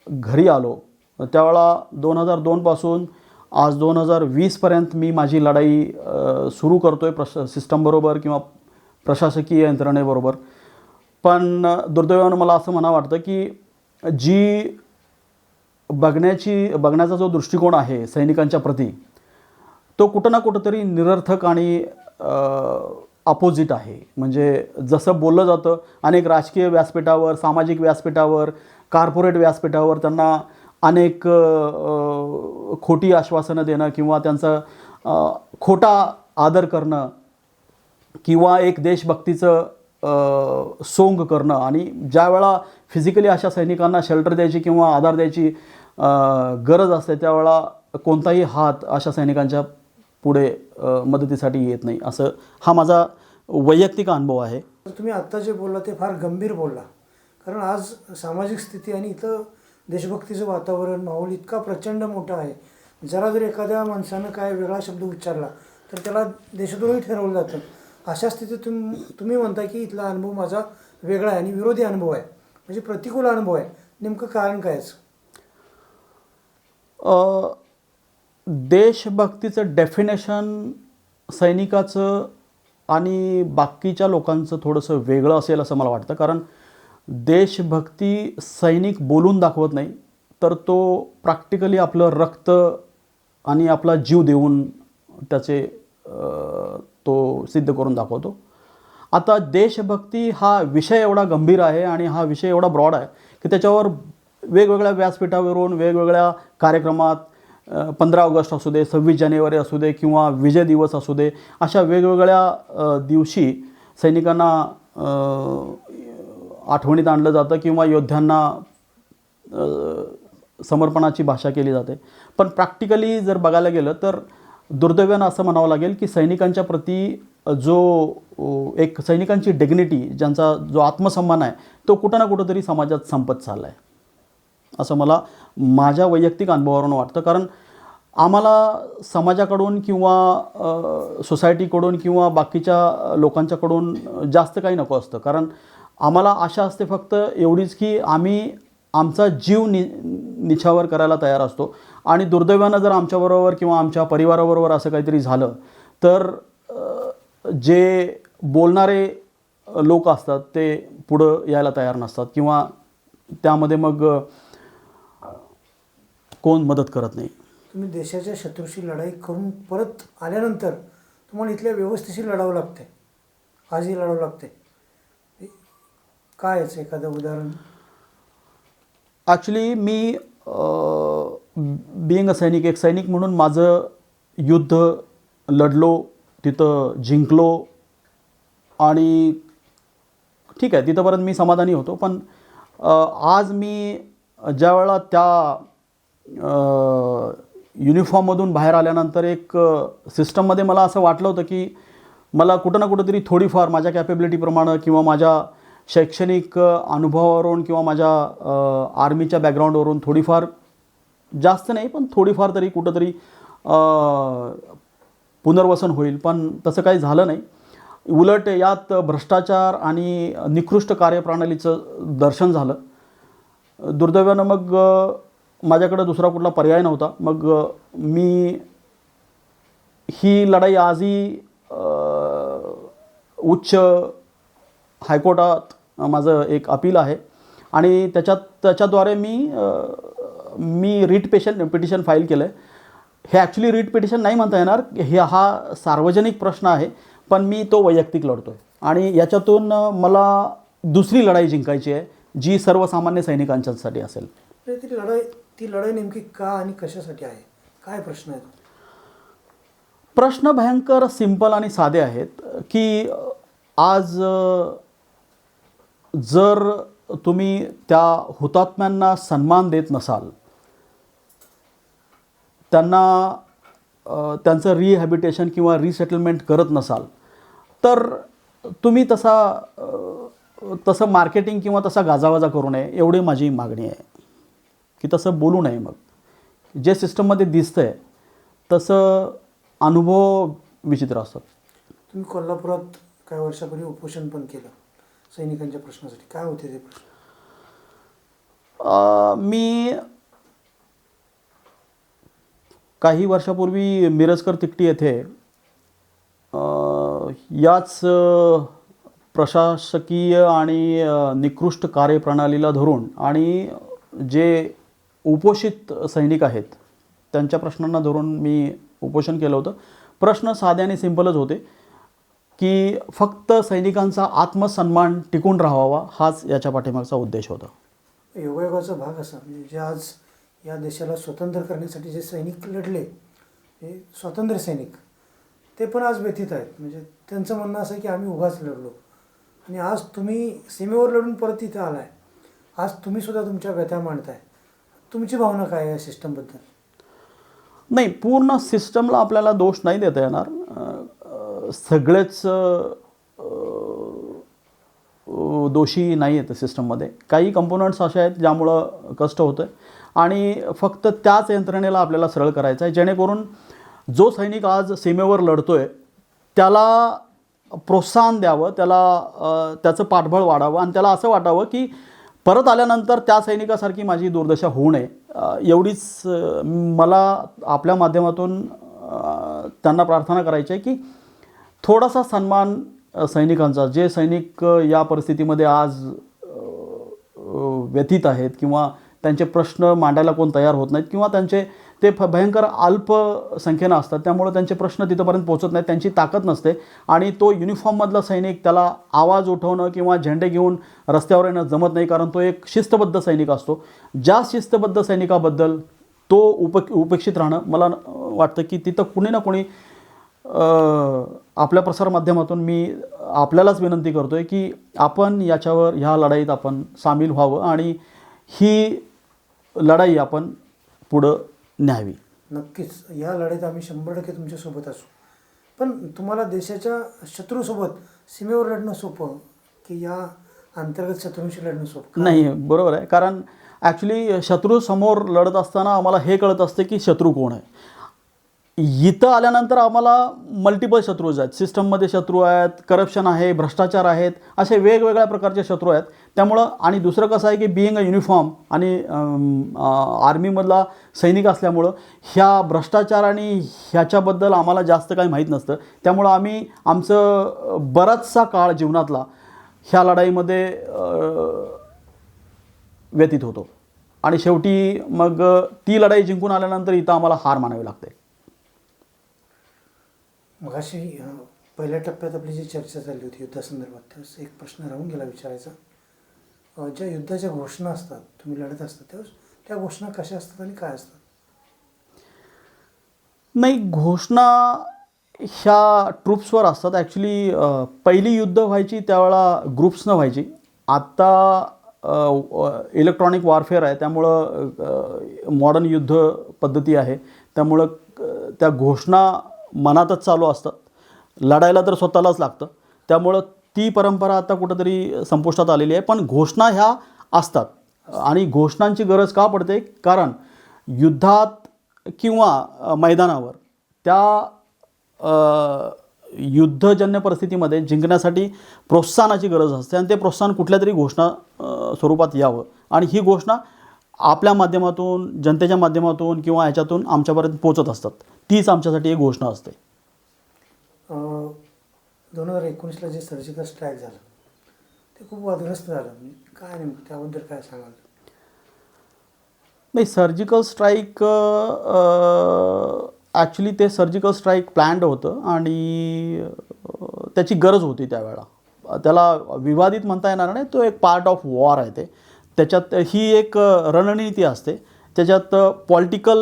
घरी आलो त्यावेळेला 2002 पासून आज 2020पर्यंत मी माझी लढाई सुरू करतो आहे सिस्टमबरोबर किंवा प्रशासकीय यंत्रणेबरोबर. पण दुर्दैवानं मला असं म्हणा वाटतं की जी बघण्याचा जो दृष्टिकोन आहे सैनिकांच्या प्रती तो कुठं ना कुठंतरी निरर्थक आणि अपोजिट आहे. म्हणजे जसं बोललं जातं अनेक राजकीय व्यासपीठावर, सामाजिक व्यासपीठावर, कॉर्पोरेट व्यासपीठावर त्यांना अनेक खोटी आश्वासनं देणं किंवा त्यांचा खोटा आदर करणं किंवा एक देशभक्तीचं सोंग करणं आणि ज्या वेळा फिजिकली अशा सैनिकांना शेल्टर द्यायची किंवा आधार द्यायची गरज असते त्यावेळा कोणताही हात अशा सैनिकांच्या पुढे मदतीसाठी येत नाही. असं हा माझा वैयक्तिक अनुभव आहे. तुम्ही आत्ता जे बोलला ते फार गंभीर बोलला, कारण आज सामाजिक स्थिती आणि इथं देशभक्तीचं वातावरण माहोल इतका प्रचंड मोठा आहे. जरा जर एखाद्या माणसानं काय वेगळा शब्द उच्चारला तर त्याला देशद्रोही ठरवलं जातं. अशा स्थितीत तुम्ही म्हणताय की इथला अनुभव माझा वेगळा आहे आणि विरोधी अनुभव आहे, म्हणजे प्रतिकूल अनुभव आहे. नेमकं कारण काय आहे? देशभक्तीचं डेफिनेशन सैनिकाचं आणि बाकीच्या लोकांचं थोडंसं वेगळं असेल असं मला वाटतं. कारण देशभक्ती सैनिक बोलून दाखवत नाही तर तो प्रॅक्टिकली आपलं रक्त आणि आपला जीव देऊन त्याचे तो सिद्ध करून दाखवतो. आता देशभक्ती हा विषय एवढा गंभीर आहे आणि हा विषय एवढा ब्रॉड आहे की त्याच्यावर वेगवेगळ्या व्यासपीठावरून वेगवेगळ्या कार्यक्रमात 15 ऑगस्ट असू दे, 26 जानेवारी असू दे किंवा विजय दिवस असू दे अशा वेगवेगळ्या दिवशी सैनिकांना आठवणीत आणलं जातं किंवा योद्ध्यांना समर्पणाची भाषा केली जाते. पण प्रॅक्टिकली जर बघायला गेलं तर दुर्दैवानं असं म्हणावं लागेल की सैनिकांच्या प्रती जो एक सैनिकांची डिग्निटी ज्यांचा जो आत्मसन्मान आहे तो कुठं ना कुठंतरी समाजात संपत चालला आहे असं मला माझ्या वैयक्तिक अनुभवावरून वाटतं. कारण आम्हाला समाजाकडून किंवा सोसायटीकडून किंवा बाकीच्या लोकांच्याकडून जास्त काही नको असतं. कारण आम्हाला आशा असते फक्त एवढीच की आम्ही आमचा जीव निछावर करायला तयार असतो आणि दुर्दैवानं जर आमच्याबरोबर किंवा आमच्या परिवाराबरोबर असं काहीतरी झालं तर जे बोलणारे लोक असतात ते पुढं यायला तयार नसतात किंवा त्यामध्ये मग कोण मदत करत नाही. तुम्ही देशाच्या शत्रूशी लढाई करून परत आल्यानंतर तुम्हाला इथल्या व्यवस्थेशी लढावं लागते, आजही लढावं लागते. काय याचं एखादं उदाहरण? ॲक्च्युली मी बिईंग अ सैनिक, एक सैनिक म्हणून माझं युद्ध लढलो, तिथं जिंकलो आणि ठीक आहे, तिथंपर्यंत मी समाधानी होतो. पण आज मी ज्यावेळेला त्या युनिफॉर्ममधून बाहेर आल्यानंतर एक सिस्टममध्ये मला असं वाटलं होतं की मला कुठं ना कुठंतरी थोडीफार माझ्या कॅपेबिलिटीप्रमाणे किंवा माझ्या शैक्षणिक अनुभवावरून किंवा माझ्या आर्मीच्या बॅकग्राऊंडवरून थोडीफार, जास्त नाही पण थोडीफार तरी कुठंतरी पुनर्वसन होईल. पण तसं काही झालं नाही. उलट यात भ्रष्टाचार आणि निकृष्ट कार्यप्रणालीचं दर्शन झालं. दुर्दैवानं मग माझ्याकडं दुसरा कुठला पर्याय नव्हता. मग मी ही लढाई आजही उच्च हायकोर्टात माझं एक अपील आहे आणि त्याच्याद्वारे मी रिट पिटिशन फाईल केलं आहे. हे ॲक्च्युली रिट पिटिशन नाही म्हणता येणार, हा सार्वजनिक प्रश्न आहे, पण मी तो वैयक्तिक लढतो आहे आणि याच्यातून मला दुसरी लढाई जिंकायची आहे, जी सर्वसामान्य सैनिकांच्यासाठी असेल. ती लढाई नेमकी का आणि कशासाठी आहे? काय प्रश्न आहे? प्रश्न भयंकर सिंपल आणि साधे आहेत की आज जर तुम्ही त्या हुतात्म्यांना सन्मान देत नसाल, त्यांना त्यांचं रिहॅबिटेशन किंवा रिसेटलमेंट करत नसाल, तर तुम्ही तसं मार्केटिंग किंवा तसा गाजावाजा करू नये, एवढी माझी मागणी आहे. की तसं बोलू नये. मग जे सिस्टममध्ये दिसतं आहे तसं अनुभव विचित्र असतात. तुम्ही कोल्हापुरात काही वर्षापूर्वी उपोषण पण केलं सैनिकांच्या प्रश्नासाठी. काय होते ते प्रश्न? मी काही वर्षापूर्वी मिरजकर तिकटी येथे याच प्रशासकीय आणि निकृष्ट कार्यप्रणालीला धरून आणि जे उपोषित सैनिक आहेत त्यांच्या प्रश्नांना धरून मी उपोषण केलं होतं. प्रश्न साधे आणि सिंपलच होते की फक्त सैनिकांचा आत्मसन्मान टिकून राहावा, हाच याच्या पाठीमागचा उद्देश होता. योगायोगाचा भाग असा म्हणजे जे आज या देशाला स्वतंत्र करण्यासाठी जे सैनिक लढले, हे स्वातंत्र्य सैनिक, ते पण आज व्यथित आहेत. म्हणजे त्यांचं म्हणणं असं आहे की आम्ही उगाच लढलो आणि आज तुम्ही सीमेवर लढून परत इथं आलाय. आज तुम्हीसुद्धा तुमच्या व्यथा मांडताय. तुमची भावना काय आहे या सिस्टमबद्दल? नाही, पूर्ण सिस्टमला आपल्याला दोष नाही देता येणार. सगळेच दोषी नाही आहेत सिस्टममध्ये. काही कंपोनंट्स असे आहेत ज्यामुळं कष्ट होतं आणि फक्त त्याच यंत्रणेला आपल्याला सरळ करायचं आहे, जेणेकरून जो सैनिक आज सीमेवर लढतो आहे त्याला प्रोत्साहन द्यावं, त्याचं पाठबळ वाढावं आणि त्याला असं वाटावं की परत आल्यानंतर त्या सैनिकासारखी माझी दुर्दशा होऊ नये. एवढीच मला आपल्या माध्यमातून त्यांना प्रार्थना करायची आहे की थोडासा सन्मान सैनिकांचा, जे सैनिक या परिस्थितीमध्ये आज व्यथित आहेत किंवा त्यांचे प्रश्न मांडायला कोण तयार होत नाहीत किंवा ते भयंकर अल्प संख्येनं असतात, त्यामुळे त्यांचे प्रश्न तिथंपर्यंत पोहोचत नाहीत, त्यांची ताकद नसते आणि तो युनिफॉर्ममधला सैनिक, त्याला आवाज उठवणं किंवा झेंडे घेऊन रस्त्यावर येणं जमत नाही, कारण तो एक शिस्तबद्ध सैनिक असतो. ज्या शिस्तबद्ध सैनिकाबद्दल तो उपेक्षित राहणं, मला वाटतं की तिथं कुणी ना कुणी आपल्या प्रसारमाध्यमातून मी आपल्यालाच विनंती करतो आहे की आपण ह्या लढाईत आपण सामील व्हावं आणि ही लढाई आपण पुढं न्यावी. नक्कीच या लढाईत आम्ही 100% तुमच्यासोबत असू. पण तुम्हाला देशाच्या शत्रूसोबत सीमेवर लढणं सोपं की या अंतर्गत शत्रूंशी लढणं सोपं? नाही, बरोबर आहे. कारण ॲक्च्युली शत्रूसमोर लढत असताना आम्हाला हे कळत असते की शत्रू कोण आहे. इथं आल्यानंतर आम्हाला मल्टिपल शत्रूज आहेत. सिस्टममध्ये शत्रू आहेत, करप्शन आहे, भ्रष्टाचार आहेत, असे वेगवेगळ्या प्रकारचे शत्रू आहेत. त्यामुळं आणि दुसरं कसं आहे की बिईंग अ युनिफॉर्म आणि आर्मीमधला सैनिक असल्यामुळं ह्या भ्रष्टाचार आणि ह्याच्याबद्दल आम्हाला जास्त काही माहीत नसतं. त्यामुळं आम्ही आमचं बराचसा काळ जीवनातला ह्या लढाईमध्ये व्यतीत होतो आणि शेवटी मग ती लढाई जिंकून आल्यानंतर इथं आम्हाला हार मानावी लागते. मग अशी पहिल्या टप्प्यात आपली जी चर्चा झाली होती युद्धासंदर्भात, त्यावेळेस एक प्रश्न राहून गेला विचारायचा. ज्या युद्धाच्या घोषणा असतात, तुम्ही लढत असतात त्यावेळेस त्या घोषणा कशा असतात आणि काय असतात? नाही, घोषणा ह्या ट्रूप्सवर असतात. ॲक्च्युली पहिली युद्ध व्हायची त्यावेळेला ग्रुप्सनं व्हायची. आत्ता इलेक्ट्रॉनिक वॉरफेअर आहे, त्यामुळं मॉडर्न युद्ध पद्धती आहे, त्यामुळं त्या घोषणा मनातच चालू असतात. लढायला तर स्वतःलाच लागतं, त्यामुळं ती परंपरा आता कुठंतरी संपुष्टात आलेली आहे. पण घोषणा ह्या असतात आणि घोषणांची गरज का पडते? कारण युद्धात किंवा मैदानावर त्या युद्धजन्य परिस्थितीमध्ये जिंकण्यासाठी प्रोत्साहनाची गरज असते आणि ते प्रोत्साहन कुठल्या तरी घोषणा स्वरूपात यावं. आणि ही घोषणा आपल्या माध्यमातून, जनतेच्या माध्यमातून किंवा ह्याच्यातून आमच्यापर्यंत पोचत असतात. तीच आमच्यासाठी एक घोषणा असते. 2019ला जे सर्जिकल स्ट्राईक झालं ते खूप वादग्रस्त झालं. काय नेमकं त्याबद्दल काय सांगाल? नाही, सर्जिकल स्ट्राईक ॲक्च्युली ते सर्जिकल स्ट्राईक प्लॅन्ड होतं आणि त्याची गरज होती त्यावेळेला. त्याला विवादित म्हणता येणार नाही, तो एक पार्ट ऑफ वॉर आहे. त्याच्यात ही एक रणनीती असते, त्याच्यात पॉलिटिकल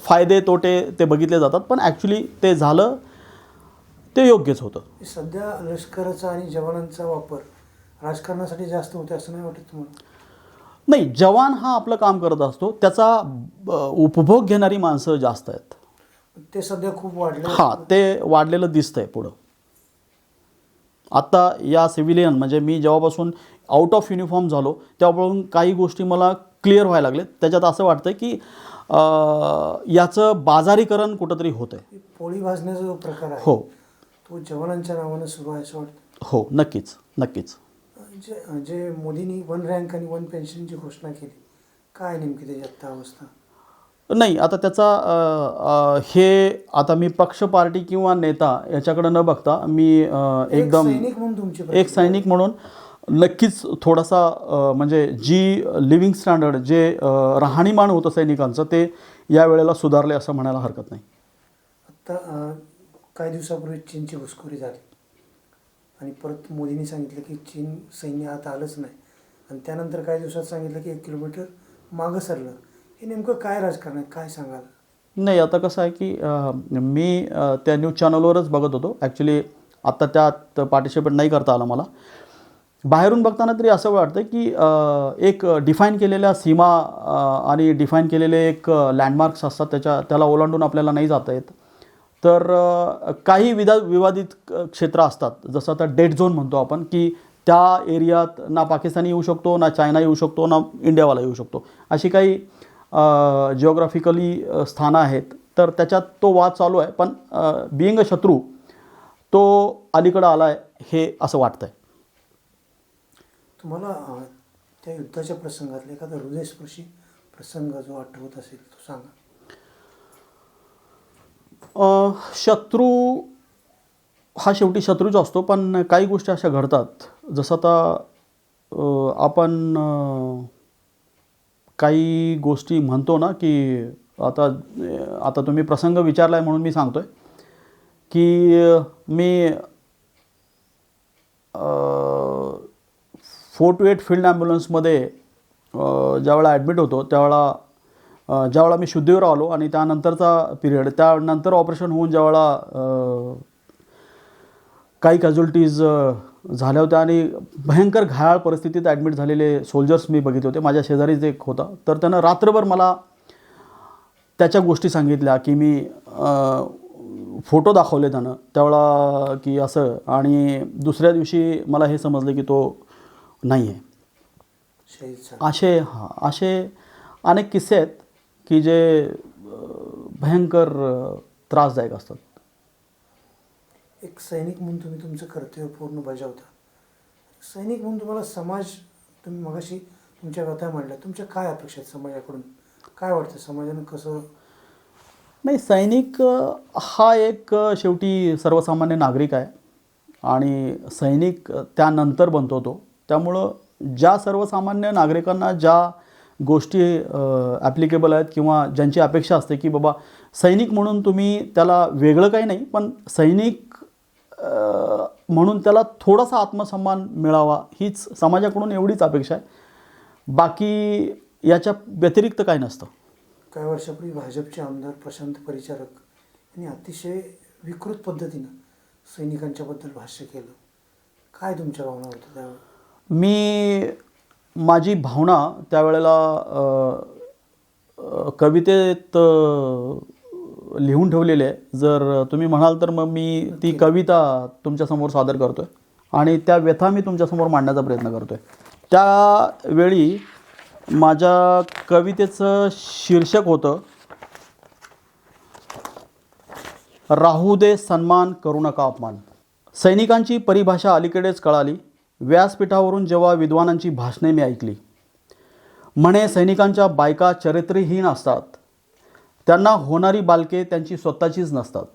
फायदे तोटे ते बघितले जातात. पण ॲक्च्युली ते झालं ते योग्यच होतं. सध्या लष्कराचा आणि जवानांचा वापर राजकारणासाठी जास्त होते असं नाही वाटत तुम्हाला? नाही, जवान हा आपलं काम करत असतो, त्याचा उपभोग घेणारी माणसं जास्त आहेत. ते सध्या खूप वाढले. हां, ते वाढलेलं दिसतंय पुढं. आत्ता या सिव्हिलियन म्हणजे मी जेव्हापासून आउट ऑफ युनिफॉर्म झालो तेव्हापासून काही गोष्टी मला क्लिअर व्हायला लागलेत. त्याच्यात असं वाटतं की याचं बाजारीकरण कुठंतरी होतं आहे. पोळी भाजण्याचा जो प्रकार आहे हो तो जवानांच्या नावानं सुरू आहे असं वाटतं? हो, नक्कीच नक्कीच. जे मोदींनी 1 रँक आणि 1 पेन्शनची घोषणा केली, काय नेमकी त्याची आत्ता अवस्था? नाही, आता त्याचा हे आता मी पक्ष, पार्टी किंवा नेता याच्याकडे न बघता मी एकदम सैनिक म्हणून तुमची एक सैनिक म्हणून नक्कीच थोडासा म्हणजे जी लिव्हिंग स्टँडर्ड जे राहणीमान होतं सैनिकांचं ते या वेळेला सुधारले असं म्हणायला हरकत नाही. आत्ता काही दिवसापूर्वी चीनची घुसखोरी झाली आणि परत मोदींनी सांगितलं की चीन सैन्य आता आलंच नाही आणि त्यानंतर काही दिवसात सांगितलं की 1 किलोमीटर मागं सरलं. हे नेमकं काय राजकारण आहे, काय सांगाल? नाही, आता कसं आहे की मी त्या न्यूज चॅनलवरच बघत होतो. ॲक्च्युली आत्ता त्यात पार्टिसिपेट नाही करता आलं मला. बाहेरून बघताना तरी असं वाटतं की एक डिफाईन केलेल्या सीमा आणि डिफाईन केलेले एक लँडमार्क्स असतात, त्याला ओलांडून आपल्याला नाही जाता येत. तर काही विवादित क्षेत्र असतात, जसं आता डेड झोन म्हणतो आपण, की त्या एरियात ना पाकिस्तानी येऊ शकतो, ना चायना येऊ शकतो, ना इंडियावाला येऊ शकतो. अशी काही जिओग्राफिकली स्थानं आहेत. तर त्याच्यात तो वाद चालू आहे. पण बिईंग अ शत्रू तो अलीकडं आला आहे हे असं वाटतं आहे. तुम्हाला त्या युद्धाच्या प्रसंगातला एखादा हृदयस्पर्शी प्रसंग जो आठवत असेल तो सांगा. शत्रू हा शेवटी शत्रूच असतो, पण काही गोष्टी अशा घडतात. जसं आता आपण काही गोष्टी म्हणतो ना की आता तुम्ही प्रसंग विचारला आहे म्हणून मी सांगतो आहे की मी 428 फील्ड ॲम्ब्युलन्समध्ये ज्यावेळेला ॲडमिट होतो ज्यावेळेला मी शुद्धीवर आलो आणि त्यानंतरचा पिरियड, त्यानंतर ऑपरेशन होऊन ज्यावेळेला काही कॅज्युलिटीज झाल्या होत्या आणि भयंकर घायाळ परिस्थितीत ॲडमिट झालेले सोल्जर्स मी बघितले होते. माझ्या शेजारीच एक होता, तर त्यानं रात्रभर मला त्याच्या गोष्टी सांगितल्या की मी फोटो दाखवले त्यानं त्यावेळेला की असं, आणि दुसऱ्या दिवशी मला हे समजलं की तो नाही आहे. असे अनेक किस्से आहेत की जे भयंकर त्रासदायक असतात. एक सैनिक म्हणून तुम्ही तुमचं कर्तव्य पूर्ण बजावता. सैनिक म्हणून तुम्हाला समाज, तुम्ही मगाशी तुमच्या व्यथा मांडल्या, तुमच्या काय अपेक्षा आहेत समाजाकडून? काय वाटतं समाजानं कसं? नाही, सैनिक हा एक शेवटी सर्वसामान्य नागरिक आहे आणि सैनिक त्यानंतर बनतो तो. त्यामुळं ज्या सर्वसामान्य नागरिकांना ज्या गोष्टी ॲप्लिकेबल आहेत किंवा ज्यांची अपेक्षा असते की बाबा सैनिक म्हणून तुम्ही त्याला वेगळं काही नाही, पण सैनिक म्हणून त्याला थोडासा आत्मसन्मान मिळावा, हीच समाजाकडून एवढीच अपेक्षा आहे. बाकी याच्या व्यतिरिक्त काही नसतं. काही वर्षापूर्वी भाजपचे आमदार प्रशांत परिचारक यांनी अतिशय विकृत पद्धतीनं सैनिकांच्याबद्दल भाष्य केलं. काय तुमच्या भावना होत्या त्यावेळी? मी माझी भावना त्यावेळेला कवितेत लिहून ठेवलेली आहे. जर तुम्ही म्हणाल तर मग मी ती कविता तुमच्यासमोर सादर करतो आहे आणि त्या व्यथा मी तुमच्यासमोर मांडण्याचा प्रयत्न करतो आहे. त्यावेळी माझ्या कवितेचं शीर्षक होतं, राहू दे सन्मान, करू नका अपमान. सैनिकांची परिभाषा अलीकडेच कळाली. व्यासपीठावरून जेव्हा विद्वानांची भाषणे मी ऐकली. म्हणे सैनिकांच्या बायका चरित्रहीन असतात, त्यांना होणारी बालके त्यांची स्वतःचीच नसतात.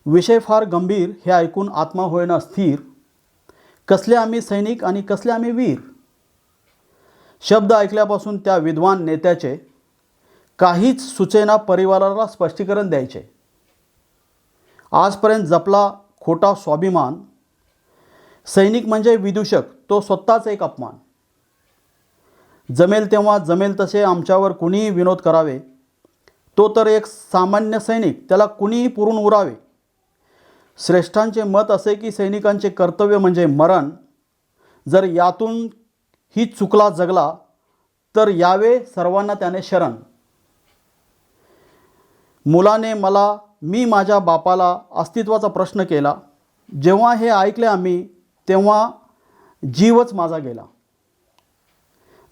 विषय फार गंभीर हे ऐकून आत्मा होईना स्थिर. कसले आम्ही सैनिक आणि कसले आम्ही वीर. शब्द ऐकल्यापासून त्या विद्वान नेत्याचे काहीच सुचेना परिवाराला स्पष्टीकरण द्यायचे. आजपर्यंत जपला खोटा स्वाभिमान. सैनिक म्हणजे विदूषक, तो स्वतःच एक अपमान. जमेल तेव्हा जमेल तसे आमच्यावर कुणीही विनोद करावे, तो तर एक सामान्य सैनिक, त्याला कुणीही पुरून उरावे. श्रेष्ठांचे मत असे की सैनिकांचे कर्तव्य म्हणजे मरण. जर यातून ही चुकला जगला तर यावे सर्वांना त्याने शरण. मुलाने मला, मी माझ्या बापाला अस्तित्वाचा प्रश्न केला. जेव्हा हे ऐकले आम्ही तेव्हा जीवच माझा गेला.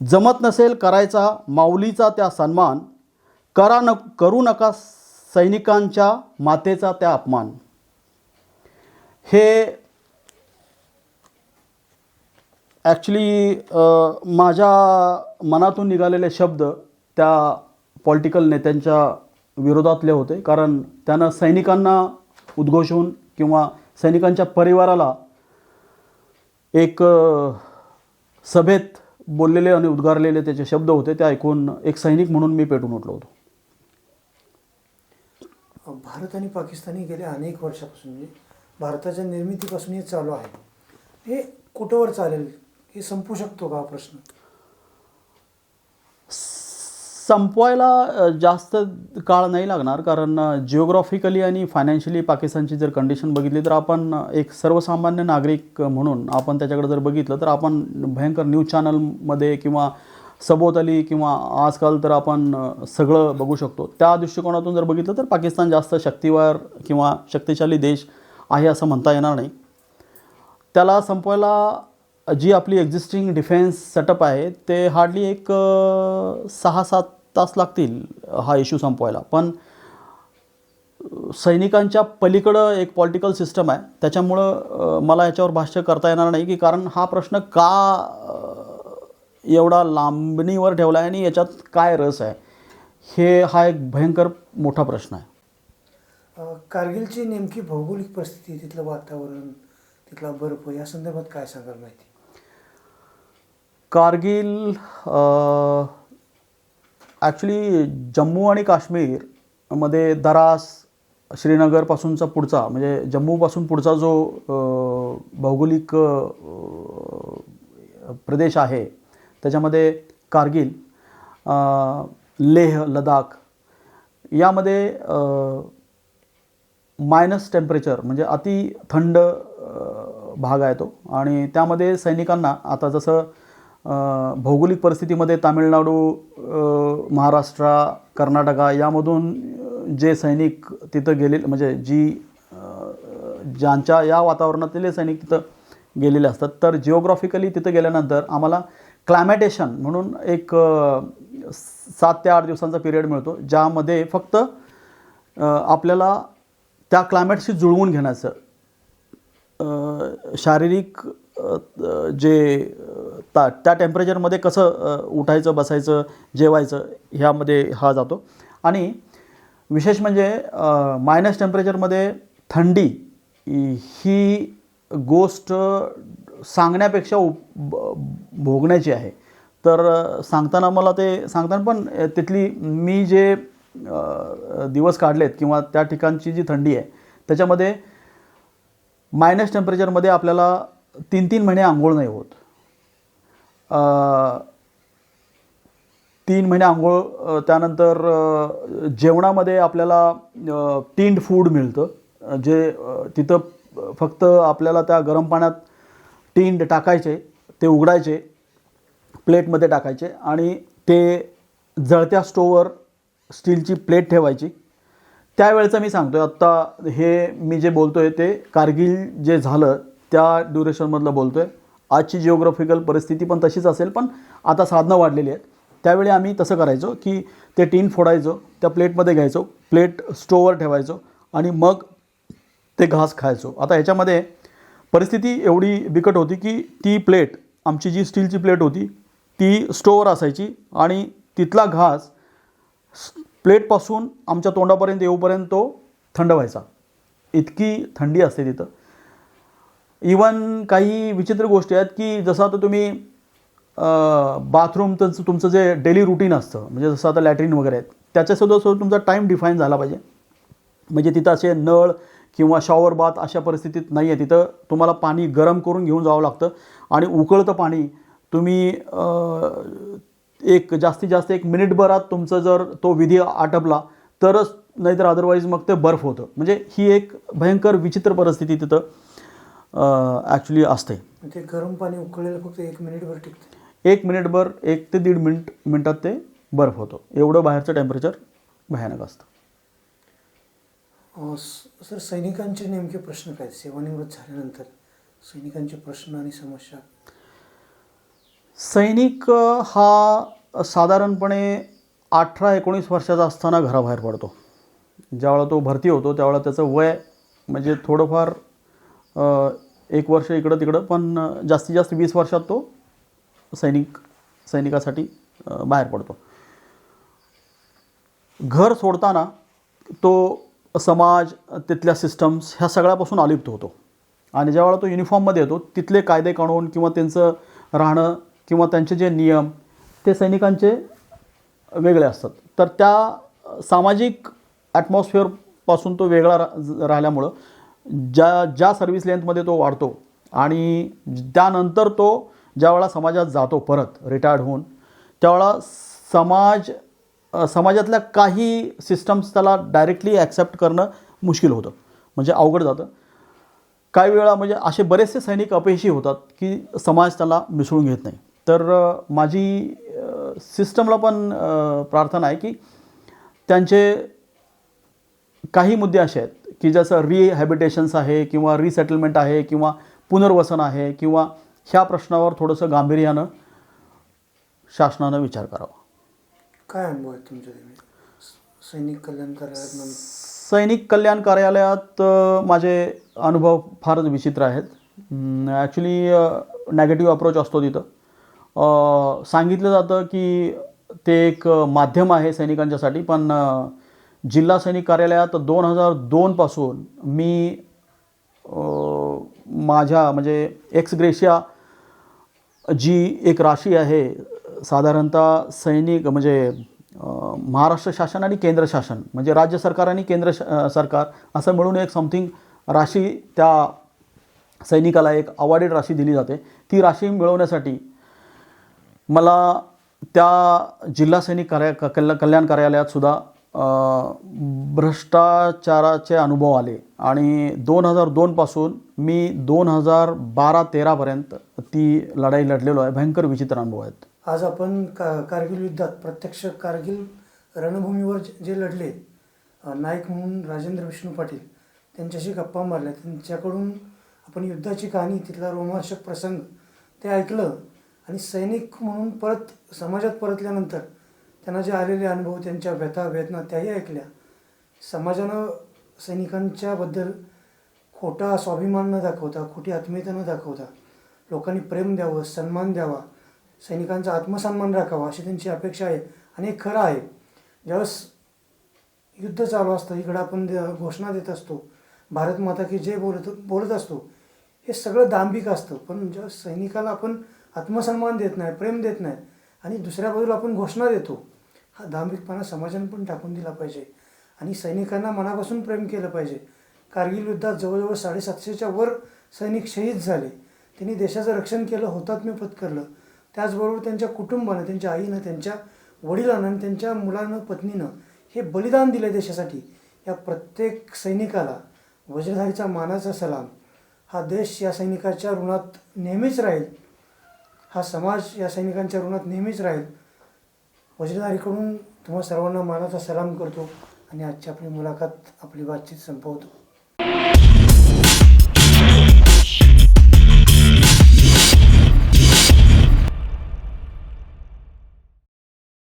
जमत नसेल करायचा माऊलीचा त्या सन्मान, करू नका सैनिकांच्या मातेचा त्या अपमान. हे ॲक्च्युली माझ्या मनातून निघालेले शब्द त्या पॉलिटिकल नेत्यांच्या विरोधातले होते. कारण त्यानं सैनिकांना उद्घोषून किंवा सैनिकांच्या परिवाराला एक सभेत बोललेले आणि उद्गारलेले त्याचे शब्द होते. ते ऐकून एक सैनिक म्हणून मी पेटून उठलो होतो. भारत आणि पाकिस्तान गेल्या अनेक वर्षापासून, म्हणजे भारताच्या निर्मितीपासून हे चालू आहे. हे कुठंवर चालेल? हे संपू शकतो का हा प्रश्न? संपवायला जास्त काळ नाही लागणार. कारण जिओग्राफिकली आणि फायनान्शियली पाकिस्तानची जर कंडिशन बघितली तर आपण एक सर्वसामान्य नागरिक म्हणून आपण त्याच्याकडे जर बघितलं तर आपण भयंकर न्यूज चॅनलमध्ये किंवा सभोवताली किंवा आजकाल तर आपण सगळं बघू शकतो. त्या दृष्टिकोनातून जर बघितलं तर पाकिस्तान जास्त शक्तिवार किंवा शक्तिशाली देश आहे असं म्हणता येणार नाही. त्याला संपवायला जी आपली एक्झिस्टिंग डिफेन्स सेटअप आहे ते हार्डली एक 6-7 तास लागतील हा इश्यू संपवायला. पण सैनिकांच्या पलीकडं एक पॉलिटिकल सिस्टम आहे, त्याच्यामुळं मला याच्यावर भाष्य करता येणार नाही की कारण हा प्रश्न का एवढा लांबणीवर ठेवला आहे आणि याच्यात काय रस आहे, हा एक भयंकर मोठा प्रश्न आहे. कारगिलची नेमकी भौगोलिक परिस्थिती, तिथलं वातावरण, तिथला बर्फ, या संदर्भात काय सांगाल माहिती? कारगिल ॲक्च्युली जम्मू आणि काश्मीरमध्ये द्रास, श्रीनगरपासूनचा पुढचा म्हणजे जम्मूपासून पुढचा जो भौगोलिक प्रदेश आहे त्याच्यामध्ये कारगिल, लेह, लडाख यामध्ये मायनस टेम्परेचर म्हणजे अति थंड भाग आहे तो. आणि त्यामध्ये सैनिकांना आता जसं भौगोलिक परिस्थितीमध्ये तामिळनाडू, महाराष्ट्र, कर्नाटका यामधून जे सैनिक तिथं गेले म्हणजे ज्यांच्या या वातावरणातले सैनिक तिथं गेलेले असतात, तर जिओग्राफिकली तिथं गेल्यानंतर आम्हाला क्लायमॅटेशन म्हणून एक 7 ते 8 दिवसांचा पिरियड मिळतो, ज्यामध्ये फक्त आपल्याला त्या क्लायमेटशी जुळवून घेण्याचं शारीरिक जे त्या टेम्परेचरमध्ये कसं उठायचं, बसायचं, जेवायचं ह्यामध्ये हा जातो. आणि विशेष म्हणजे मायनस टेम्परेचरमध्ये थंडी ही गोष्ट सांगण्यापेक्षा भोगण्याची आहे. तर सांगताना मला ते सांगताना पण तिथली मी जे दिवस काढलेत किंवा त्या ठिकाणची जी थंडी आहे त्याच्यामध्ये मायनस टेम्परेचरमध्ये आपल्याला 3-3 महिने आंघोळ नाही होत. 3 महिने आंघोळ, त्यानंतर जेवणामध्ये आपल्याला टिन्ड फूड मिळतं, जे तिथं फक्त आपल्याला त्या गरम पाण्यात टिन्ड टाकायचे, ते उघडायचे, प्लेटमध्ये टाकायचे आणि ते जळत्या स्टोववर स्टीलची प्लेट ठेवायची. त्यावेळेचं मी सांगतो आहे, आत्ता हे मी जे बोलतो आहे ते कारगिल जे झालं त्या ड्युरेशनमधलं बोलतो आहे. आजची जिओग्राफिकल परिस्थिती पण तशीच असेल, पण आता साधनं वाढलेली आहेत. त्यावेळी आम्ही तसं करायचो की ते टीन फोडायचो, त्या प्लेटमध्ये घ्यायचो, प्लेट स्टोववर ठेवायचो आणि मग ते घास खायचो. आता ह्याच्यामध्ये परिस्थिती एवढी बिकट होती की ती प्लेट, आमची जी स्टीलची प्लेट होती ती स्टोववर असायची आणि तिथला घास प्लेटपासून आमच्या तोंडापर्यंत येऊपर्यंत तो थंड व्हायचा. इतकी थंडी असते तिथं. इवन काही विचित्र गोष्टी आहेत की जसं आता तुम्ही बाथरूम तुमचं जे डेली रुटीन असतं, म्हणजे जसं आता लॅट्रिन वगैरे आहेत, त्याच्यासुद्धा तुमचा टाईम डिफाईन झाला पाहिजे. म्हणजे तिथं असे नळ किंवा शॉवर बाथ अशा परिस्थितीत नाही आहे. तिथं तुम्हाला पाणी गरम करून घेऊन जावं लागतं आणि उकळतं पाणी तुम्ही जास्तीत जास्त 1 मिनिटभरात तुमचं जर तो विधी आटपला तरच, नाहीतर अदरवाईज मग ते बर्फ होतं. म्हणजे ही एक भयंकर विचित्र परिस्थिती तिथं ॲक्च्युली असते. ते गरम पाणी उकळलेलं फक्त 1 मिनिटभर टिकतं. 1 मिनिटभर, 1 ते 1.5 मिनिटात ते बर्फ होतं. एवढं बाहेरचं टेम्परेचर भयानक असतं. सर, सैनिकांचे नेमके प्रश्न काय? सेवानिवृत्त झाल्यानंतर सैनिकांचे प्रश्न आणि समस्या. सैनिक हा साधारणपणे 18-19 वर्षाचा असताना घराबाहेर पडतो. ज्यावेळेला तो भरती होतो त्यावेळेला त्याचं वय म्हणजे थोडंफार 1 वर्ष इकडं तिकडं, पण जास्तीत जास्त 20 वर्षात तो सैनिकासाठी बाहेर पडतो. घर सोडताना तो समाज, तिथल्या सिस्टम्स ह्या सगळ्यापासून अलिप्त होतो आणि ज्यावेळेला तो युनिफॉर्ममध्ये येतो तिथले कायदे कानून किंवा त्यांचं राहणं किंवा त्यांचे जे नियम ते सैनिकांचे वेगळे असतात. तर त्या सामाजिक ॲटमॉस्फिअरपासून तो वेगळा राहिल्यामुळं ज्या सर्व्हिस लेंथमध्ये तो वाढतो आणि त्यानंतर तो ज्यावेळेला समाजात जातो परत रिटायर्ड होऊन, त्यावेळेला समाजातल्या काही सिस्टम्स त्याला डायरेक्टली ॲक्सेप्ट करणं मुश्किल होतं, म्हणजे अवघड जातं. काही वेळा म्हणजे असे बरेचसे सैनिक अपयशी होतात की समाज त्याला मिसळून घेत नाही. तर माझी सिस्टमला पण प्रार्थना आहे की त्यांचे काही मुद्दे असे आहेत की जसं रिहॅबिटेशन्स आहे किंवा रिसेटलमेंट आहे किंवा पुनर्वसन आहे किंवा ह्या प्रश्नावर थोडंसं गांभीर्यानं शासनानं विचार करावा. काय अनुभव आहेत तुमचे सैनिक कल्याण कार्यालयात? सैनिक कल्याण कार्यालयात माझे अनुभव फारच विचित्र आहेत. ॲक्च्युली नॅगेटिव्ह अप्रोच असतो तिथं. सांगितलं जातं की ते एक माध्यम आहे सैनिकांच्यासाठी, पण जिल्हा सैनिक कार्यालयात 2002 पासून मी माझ्या म्हणजे एक्स ग्रेशिया जी एक राशी आहे, साधारणतः सैनिक म्हणजे महाराष्ट्र शासन आणि केंद्र शासन म्हणजे राज्य सरकार आणि केंद्र सरकार असं मिळून एक समथिंग राशी त्या सैनिकाला एक अवॉर्डेड राशी दिली जाते. ती राशी मिळवण्यासाठी मला त्या जिल्हा सैनिक कल्याण कार्यालयात सुद्धा भ्रष्टाचाराचे अनुभव आले आणि 2002 पासून मी 2012-13पर्यंत ती लढाई लढलेलो आहे. भयंकर विचित्र अनुभव आहेत. आज आपण कारगिल युद्धात प्रत्यक्ष कारगिल रणभूमीवर जे लढले, नायक म्हणून राजेंद्र विष्णू पाटील त्यांच्याशी गप्पा मारल्या. त्यांच्याकडून आपण युद्धाची कहाणी, तिथला रोमांचक प्रसंग ते ऐकलं आणि सैनिक म्हणून परत समाजात परतल्यानंतर त्यांना जे आलेले अनुभव, त्यांच्या व्यथा वेदना त्याही ऐकल्या. समाजानं सैनिकांच्याबद्दल खोटा स्वाभिमान न दाखवता, खोटी आत्मीयता न दाखवता लोकांनी प्रेम द्यावं, सन्मान द्यावा, सैनिकांचा आत्मसन्मान राखावा अशी त्यांची अपेक्षा आहे. आणि हे खरं आहे. ज्यावेळेस युद्ध चालू असतं, इकडं आपण घोषणा देत असतो, भारत माता की जय बोलत असतो, हे सगळं दांभिक असतं. पण जेव्हा सैनिकाला आपण आत्मसन्मान देत नाही, प्रेम देत नाही आणि दुसऱ्या बाजूला आपण घोषणा देतो, हा दांभिकपणा समाजाने पण टाकून दिला पाहिजे आणि सैनिकांना मनापासून प्रेम केलं पाहिजे. कारगिल युद्धात जवळजवळ 750च्या वर सैनिक शहीद झाले. त्यांनी देशाचं रक्षण केलं, हुतात्म्य पत्करलं. त्याचबरोबर त्यांच्या कुटुंबानं, त्यांच्या आईनं, त्यांच्या वडिलांना आणि त्यांच्या मुलानं पत्नीनं हे बलिदान दिलं देशासाठी, या प्रत्येक सैनिकाला वज्रधारीचा मानाचा सलाम. हा देश या सैनिकाच्या ऋणात नेहमीच राहील, हा समाज या सैनिकांच्या ऋणात नेहमीच राहील. वज्रधारीकडून तुम्हा सर्वांना मानाचा सलाम करतो आणि आजची आपली मुलाखत, आपली बातचीत संपवतो.